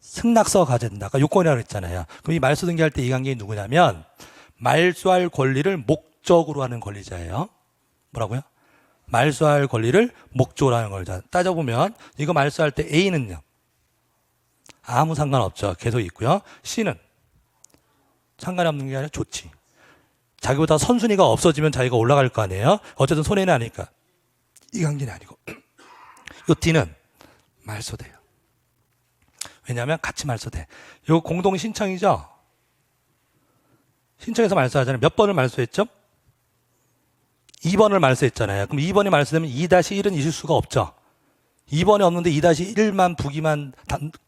승낙서가 가져야 된다. 아까 요건이라고 했잖아요. 그럼 이 말소 등기할 때 이해관계인이 누구냐면 말소할 권리를 목적으로 하는 권리자예요. 뭐라고요? 말소할 권리를 목적으로 하는 권리자. 따져보면 이거 말소할 때 A는요. 아무 상관없죠. 계속 있고요. C는 상관이 없는 게 아니라 좋지. 자기보다 선순위가 없어지면 자기가 올라갈 거 아니에요. 어쨌든 손해는 아니니까. 이 관계는 아니고. 요 D는 말소돼요. 왜냐하면 같이 말소돼. 이거 공동 신청이죠. 신청해서 말소하잖아요. 몇 번을 말소했죠? 2번을 말소했잖아요. 그럼 2번이 말소되면 2-1은 있을 수가 없죠. 2번이 없는데 2-1만 부기만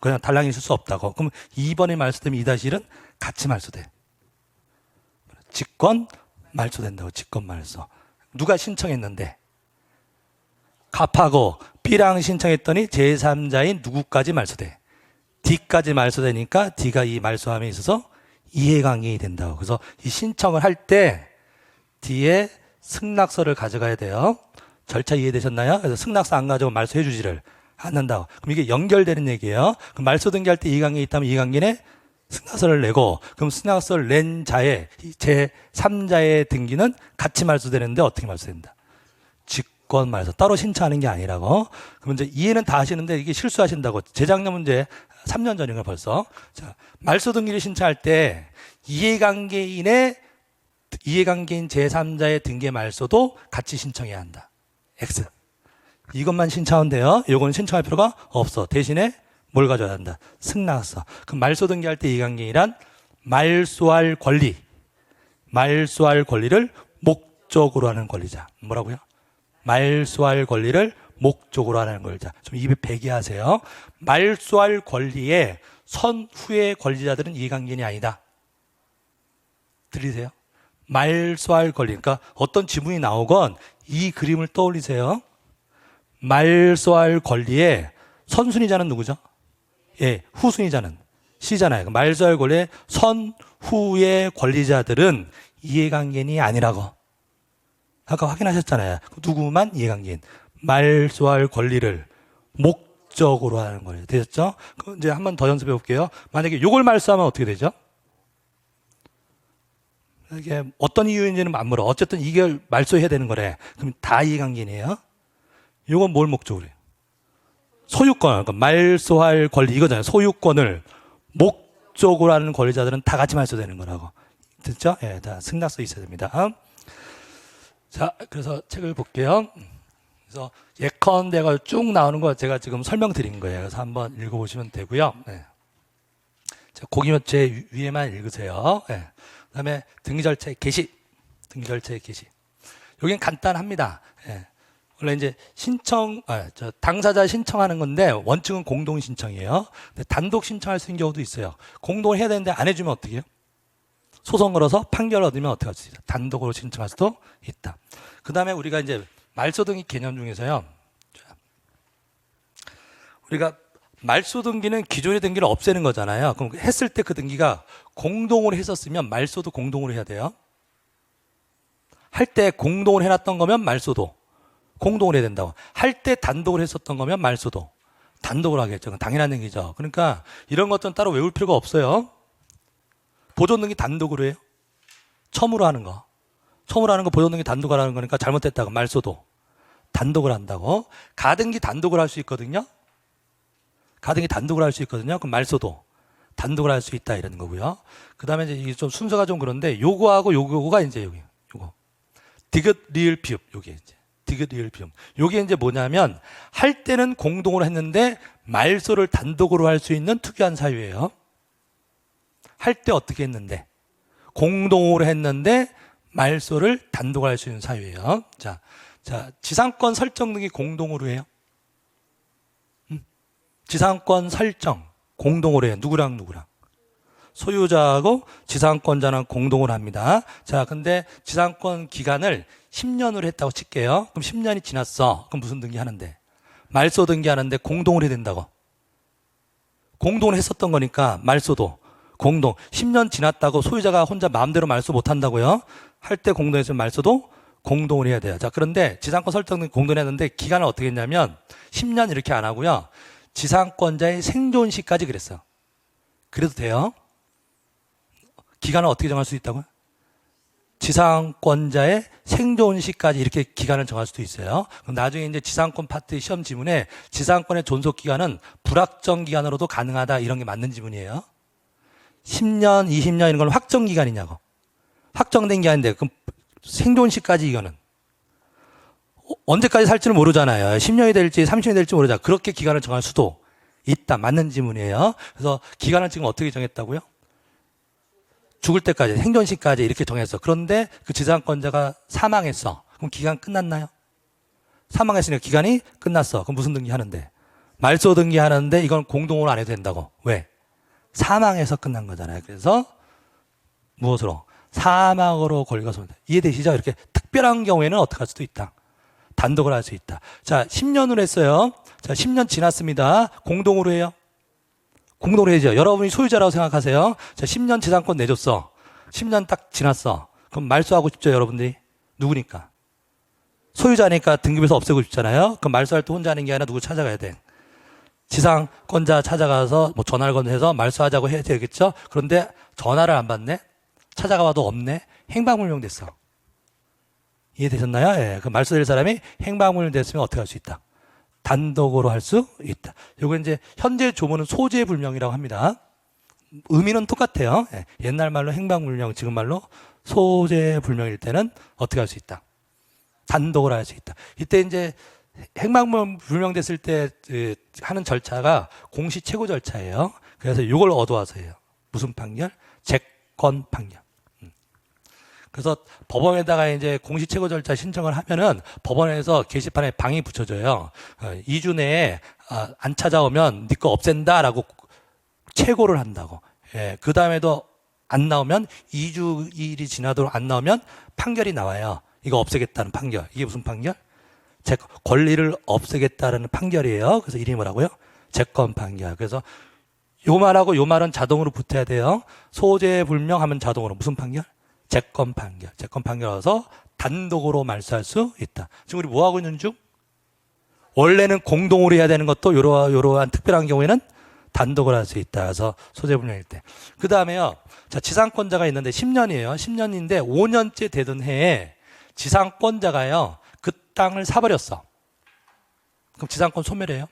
그냥 달랑이 있을 수 없다고. 그럼 2번이 말소되면 2-1은 같이 말소돼. 직권 말소된다고. 직권 말소. 누가 신청했는데 갑하고 B랑 신청했더니 제3자인 누구까지 말소돼. D까지 말소되니까 D가 이 말소함에 있어서 이해관계인이 된다고. 그래서 이 신청을 할 때 D의 승낙서를 가져가야 돼요. 절차 이해되셨나요? 그래서 승낙서 안 가져오면 말소해 주지를 않는다고. 그럼 이게 연결되는 얘기예요. 그럼 말소 등기할 때 이해관계인이 있다면 이해관계인의 승낙서를 내고, 그럼 승낙서를 낸 자의 제3자의 등기는 같이 말소되는데 어떻게 말소된다? 직권 말소. 따로 신청하는 게 아니라고. 그럼 이제 이해는 다 하시는데 이게 실수하신다고. 재작년 문제 3년 전인가 벌써. 자, 말소 등기를 신청할 때 이해관계인 제3자의 등기 말소도 같이 신청해야 한다. X. 이것만 신청하면 돼요. 이거는 신청할 필요가 없어. 대신에 뭘 가져야 한다? 승낙서. 그럼 말소 등기할 때 이해관계인이란 말소할 권리를 목적으로 하는 권리자. 뭐라고요? 말소할 권리를 목적으로 하는 권리자. 좀 입에 배게 하세요. 말소할 권리의 선후의 권리자들은 이해관계인이 아니다. 들리세요? 말소할 권리. 그러니까 어떤 지문이 나오건 이 그림을 떠올리세요. 말소할 권리의 선순위자는 누구죠? 예, 후순위자는 C잖아요. 말소할 권리의 선후의 권리자들은 이해관계인이 아니라고. 아까 확인하셨잖아요. 누구만 이해관계인. 말소할 권리를 목적으로 하는 거예요. 되셨죠? 그럼 이제 한 번 더 연습해 볼게요. 만약에 요걸 말소하면 어떻게 되죠? 이게 어떤 이유인지는 안 물어. 어쨌든 이걸 말소해야 되는 거래. 그럼 다 이해관계인이에요. 요건 뭘 목적으로 해요? 소유권. 그러니까 말소할 권리 이거잖아요. 소유권을 목적으로 하는 권리자들은 다 같이 말소되는 거라고. 됐죠? 예, 다 승낙서 있어야 됩니다. 자, 그래서 책을 볼게요. 그래서 예컨대가 쭉 나오는 거 제가 지금 설명드린 거예요. 그래서 한번 읽어보시면 되고요. 네. 자, 고기 몇 제 위에만 읽으세요. 네. 그다음에 등기 절차의 개시. 여기는 간단합니다. 네. 원래 이제 당사자 신청하는 건데 원칙은 공동 신청이에요. 근데 단독 신청할 수 있는 경우도 있어요. 공동을 해야 되는데 안 해주면 어떻게 해요? 소송 걸어서 판결을 얻으면 어떻게 할 수 있어요? 단독으로 신청할 수도 있다. 그 다음에 우리가 이제 말소 등기 개념 중에서요. 우리가 말소 등기는 기존의 등기를 없애는 거잖아요. 그럼 했을 때 그 등기가 공동으로 했었으면 말소도 공동으로 해야 돼요. 할 때 공동으로 해놨던 거면 말소도 공동으로 해야 된다고. 할 때 단독으로 했었던 거면 말소도 단독으로 하겠죠. 당연한 얘기죠. 그러니까 이런 것들은 따로 외울 필요가 없어요. 보존 등기 단독으로 해요. 처음으로 하는 거 보존 등기 단독으로 하는 거니까 잘못됐다고. 말소도 단독으로 한다고. 가등기 단독으로 할 수 있거든요. 그럼 말소도 단독으로 할 수 있다 이런 거고요. 그 다음에 이제 좀 순서가 좀 그런데 요거하고 요거가 이제 요거 디귿 리을 비읍 요게 이제 뭐냐면 할 때는 공동으로 했는데 말소를 단독으로 할 수 있는 특이한 사유예요. 할 때 어떻게 했는데 공동으로 했는데 말소를 단독으로 할 수 있는 사유예요. 자, 지상권 설정 등이 공동으로 해요. 지상권 설정 공동으로 해요. 누구랑 소유자하고 지상권자는 공동으로 합니다. 자, 근데 지상권 기간을 10년으로 했다고 칠게요. 그럼 10년이 지났어. 그럼 무슨 등기 하는데? 말소 등기하는데 공동으로 해야 된다고. 공동으로 했었던 거니까 말소도 공동. 10년 지났다고 소유자가 혼자 마음대로 말소 못 한다고요. 할 때 공동했으면 말소도 공동으로 해야 돼요. 자, 그런데 지상권 설정 공동으로 했는데 기간을 어떻게 했냐면 10년 이렇게 안 하고요. 지상권자의 생존 시까지 그랬어요. 그래도 돼요. 기간을 어떻게 정할 수 있다고요? 지상권자의 생존 시까지 이렇게 기간을 정할 수도 있어요. 그럼 나중에 이제 지상권 파트 시험 지문에 지상권의 존속 기간은 불확정 기간으로도 가능하다 이런 게 맞는 지문이에요. 10년, 20년 이런 건 확정 기간이냐고. 확정된 기간인데 그럼 생존 시까지 이거는 언제까지 살지는 모르잖아요. 10년이 될지 30년이 될지 모르잖아요. 그렇게 기간을 정할 수도 있다. 맞는 지문이에요. 그래서 기간을 지금 어떻게 정했다고요? 죽을 때까지, 생존 시까지 이렇게 정했어. 그런데 그 지상권자가 사망했어. 그럼 기간 끝났나요? 사망했으니까 기간이 끝났어. 그럼 무슨 등기 하는데? 말소 등기 하는데 이건 공동으로 안 해도 된다고. 왜? 사망해서 끝난 거잖아요. 그래서 무엇으로? 사망으로 권리가 소멸된다. 이해되시죠? 이렇게 특별한 경우에는 어떻게 할 수도 있다. 단독으로 할 수 있다. 자, 10년으로 했어요. 자, 10년 지났습니다. 공동으로 해요. 공동으로 해야죠. 여러분이 소유자라고 생각하세요. 자, 10년 지상권 내줬어. 10년 딱 지났어. 그럼 말소하고 싶죠, 여러분들이? 누구니까? 소유자니까 등급에서 없애고 싶잖아요. 그럼 말소할 때 혼자 하는 게 아니라 누구 찾아가야 돼. 지상권자 찾아가서 뭐 전화를 건네서 말소하자고 해야 되겠죠? 그런데 전화를 안 받네? 찾아가 봐도 없네? 행방불명 됐어. 이해되셨나요? 예. 그 말소될 사람이 행방불명 됐으면 어떻게 할 수 있다? 단독으로 할 수 있다. 요거 이제 현재 조문은 소재불명이라고 합니다. 의미는 똑같아요. 예. 옛날 말로 행방불명, 지금 말로 소재불명일 때는 어떻게 할 수 있다? 단독으로 할 수 있다. 이때 이제 행방불명 됐을 때 하는 절차가 공시 최고 절차예요. 그래서 이걸 얻어와서 해요. 무슨 판결? 채권 판결. 그래서 법원에다가 이제 공시 최고 절차 신청을 하면은 법원에서 게시판에 방이 붙여져요. 2주 내에 안 찾아오면 네 거 없앤다라고 최고를 한다고. 예, 그 다음에도 안 나오면 2주일이 지나도록 안 나오면 판결이 나와요. 이거 없애겠다는 판결. 이게 무슨 판결? 권리를 없애겠다는 판결이에요. 그래서 이름이 뭐라고요? 채권 판결. 그래서 요 말하고 요 말은 자동으로 붙어야 돼요. 소재 불명하면 자동으로 무슨 판결? 채권 판결. 채권 판결에서 단독으로 말소할 수 있다. 지금 우리 뭐 하고 있는 중? 원래는 공동으로 해야 되는 것도 요러한 특별한 경우에는 단독으로 할 수 있다. 그래서 소재 불명일 때. 그 다음에요. 자, 지상권자가 있는데 10년이에요. 10년인데 5년째 되던 해에 지상권자가요. 그 땅을 사버렸어. 그럼 지상권 소멸해요?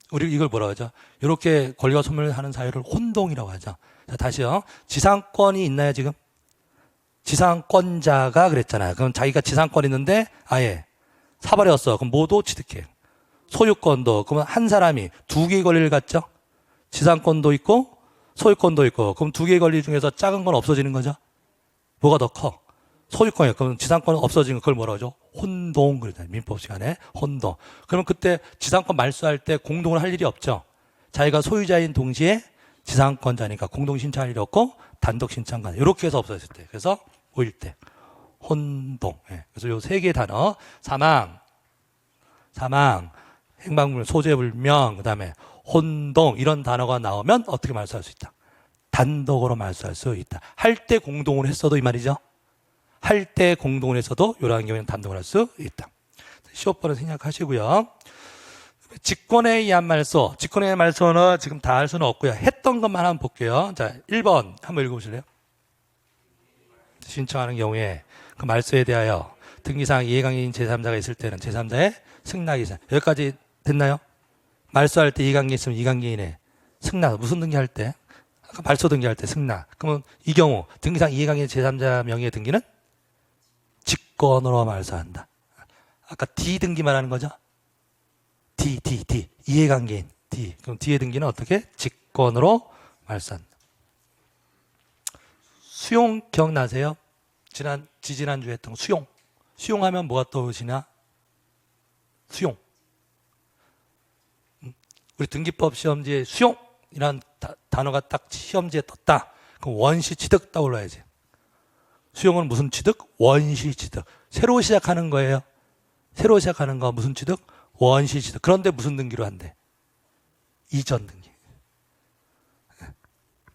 우리 이걸 뭐라고 하죠? 이렇게 권리가 소멸하는 사유를 혼동이라고 하죠. 자, 다시요. 지상권이 있나요, 지금? 지상권자가 그랬잖아요. 그럼 자기가 지상권 있는데 아예 사버렸어. 그럼 모두 취득해. 소유권도. 그러면 한 사람이 두 개의 권리를 갖죠? 지상권도 있고 소유권도 있고. 그럼 두 개의 권리 중에서 작은 건 없어지는 거죠? 뭐가 더 커? 소유권이에요. 그럼 지상권은 없어지는 그걸 뭐라고 하죠? 혼동. 그러잖아요. 민법 시간에 혼동. 그러면 그때 지상권 말소할 때 공동을 할 일이 없죠. 자기가 소유자인 동시에 지상권자니까 공동 신청할 일이 없고 단독 신청 가능. 이렇게 해서 없어졌을 때. 그래서 5일 때 혼동. 예. 그래서 요 세 개의 단어 사망, 행방불명, 소재불명, 그다음에 혼동 이런 단어가 나오면 어떻게 말소할 수 있다? 단독으로 말소할 수 있다. 할 때 공동으로 했어도 이 말이죠. 할 때 공동으로 했어도 이러한 경우에는 단독으로 할 수 있다. 시험번호 생략하시고요. 직권에 의한 말소. 직권에 의한 말소는 지금 다 할 수는 없고요. 했던 것만 한번 볼게요. 자, 1번 한번 읽어보실래요? 신청하는 경우에 그 말소에 대하여 등기상 이해관계인 제3자가 있을 때는 제3자의 승낙이 있어요. 여기까지 됐나요? 말소할 때 이해관계 있으면 이해관계인의 승낙. 무슨 등기할 때? 아까 말소 등기할 때 승낙. 그러면 이 경우 등기상 이해관계인 제3자 명의의 등기는 직권으로 말소한다. 아까 D 등기 말하는 거죠? D. 이해관계인 D. 그럼 D의 등기는 어떻게? 직권으로 말소한다. 수용 기억나세요? 지지난주에 했던 수용. 수용하면 뭐가 떠오르시나? 수용. 우리 등기법 시험지에 수용이라는 단어가 딱 시험지에 떴다. 그럼 원시 취득 떠올라야지. 수용은 무슨 취득? 원시 취득. 새로 시작하는 거예요. 새로 시작하는 거 무슨 취득? 원시 취득. 그런데 무슨 등기로 한대? 이전 등기.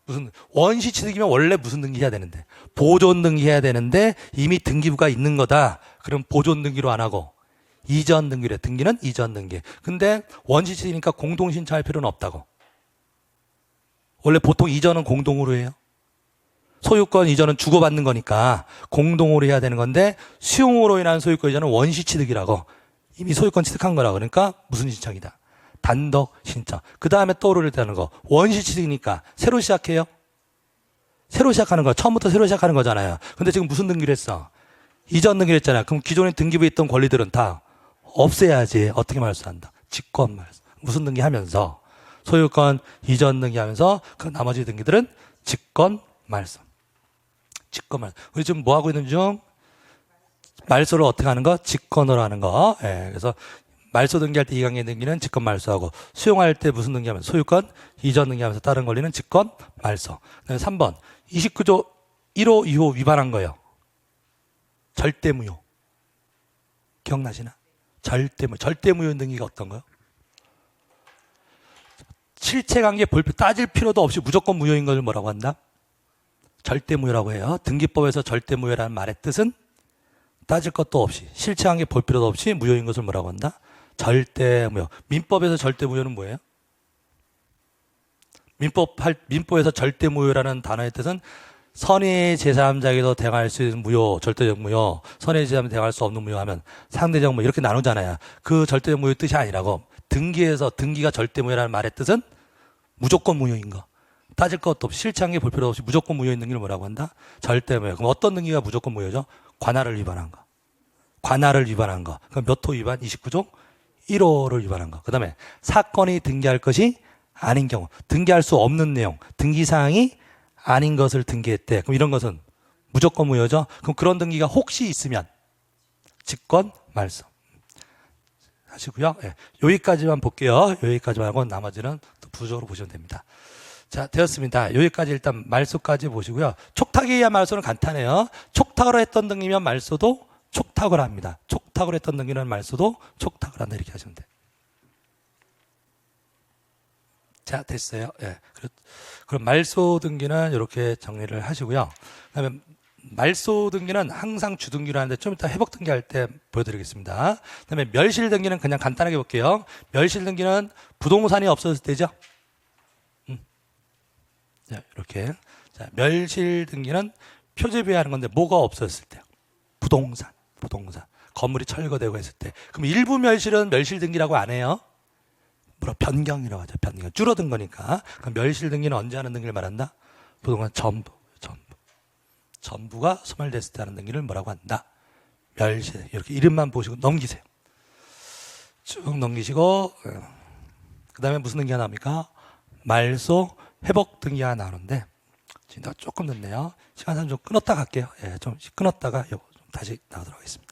무슨 원시 취득이면 원래 무슨 등기 해야 되는데? 보존 등기 해야 되는데 이미 등기부가 있는 거다. 그럼 보존 등기로 안 하고 이전 등기래. 등기는 이전 등기. 근데 원시 취득이니까 공동 신청할 필요는 없다고. 원래 보통 이전은 공동으로 해요. 소유권 이전은 주고받는 거니까 공동으로 해야 되는 건데 수용으로 인한 소유권 이전은 원시 취득이라고. 이미 소유권 취득한 거라. 그러니까 무슨 신청이다? 단독 신청. 그 다음에 떠오르는 거. 원시 취득이니까 새로 시작해요. 새로 시작하는 거. 처음부터 새로 시작하는 거잖아요. 근데 지금 무슨 등기를 했어? 이전 등기를 했잖아요. 그럼 기존에 등기부에 있던 권리들은 다 없애야지. 어떻게 말소한다? 직권 말소. 무슨 등기 하면서 소유권 이전 등기 하면서 그 나머지 등기들은 직권 말소. 직권 말소. 우리 지금 뭐 하고 있는 중? 말소를 어떻게 하는 거? 직권으로 하는 거. 예, 그래서 말소 등기할 때 이강의 등기는 직권 말소하고 수용할 때 무슨 등기하면 소유권 이전 등기하면서 다른 권리는 직권 말소. 3번 29조 1호 2호 위반한 거예요. 절대무효. 기억나시나? 절대무효 등기가 어떤 거요? 실체관계 볼필 따질 필요도 없이 무조건 무효인 것을 뭐라고 한다? 절대무효라고 해요. 등기법에서 절대무효라는 말의 뜻은 따질 것도 없이 실체관계 볼 필요도 없이 무효인 것을 뭐라고 한다? 절대무효. 민법에서 절대무효는 뭐예요? 민법에서 절대무효라는 단어의 뜻은 선의 제3자에게도 대항할 수 있는 무효, 절대적 무효, 선의 제3자에게 대항할 수 없는 무효 하면 상대적 무효 이렇게 나누잖아요. 그 절대적 무효의 뜻이 아니라고. 등기가 절대무효라는 말의 뜻은 무조건 무효인 거. 따질 것도 없이 실체관계 볼 필요 없이 무조건 무효인 등기를 뭐라고 한다? 절대무효. 그럼 어떤 등기가 무조건 무효죠? 관할을 위반한 거. 관할을 위반한 거. 그럼 몇 호 위반? 29조 1호를 위반한 거. 그 다음에 사건이 등기할 것이 아닌 경우. 등기할 수 없는 내용. 등기사항이 아닌 것을 등기했대. 그럼 이런 것은 무조건 무효죠? 그럼 그런 등기가 혹시 있으면 직권 말소. 하시고요. 예, 여기까지만 볼게요. 여기까지만 하고 나머지는 또 부적으로 보시면 됩니다. 자, 되었습니다. 여기까지 일단 말소까지 보시고요. 촉탁에 의한 말소는 간단해요. 촉탁으로 했던 등기면 말소도 촉탁을 합니다. 촉탁으로 했던 등기는 말소도 촉탁을 한다. 이렇게 하시면 돼요. 자, 됐어요. 예. 그럼 말소 등기는 이렇게 정리를 하시고요. 그다음에 말소 등기는 항상 주등기로 하는데 좀 이따 회복 등기 할 때 보여드리겠습니다. 그다음에 멸실 등기는 그냥 간단하게 볼게요. 멸실 등기는 부동산이 없어졌을 때죠. 자, 이렇게. 자, 멸실 등기는 표제비하는 건데 뭐가 없어졌을 때요? 부동산. 건물이 철거되고 했을 때. 그럼 일부 멸실은 멸실 등기라고 안 해요. 변경이라고 하죠. 변경. 줄어든 거니까. 그럼 멸실 등기는 언제 하는 등기를 말한다? 부동산 전부가 소멸됐을 때 하는 등기를 뭐라고 한다? 멸실. 이렇게 이름만 보시고 넘기세요. 쭉 넘기시고 그 다음에 무슨 등기가 나옵니까? 말소 회복 등기가 나오는데 진짜 조금 늦네요. 시간상 좀 끊었다 갈게요. 예, 좀 끊었다가 다시 나오도록 하겠습니다.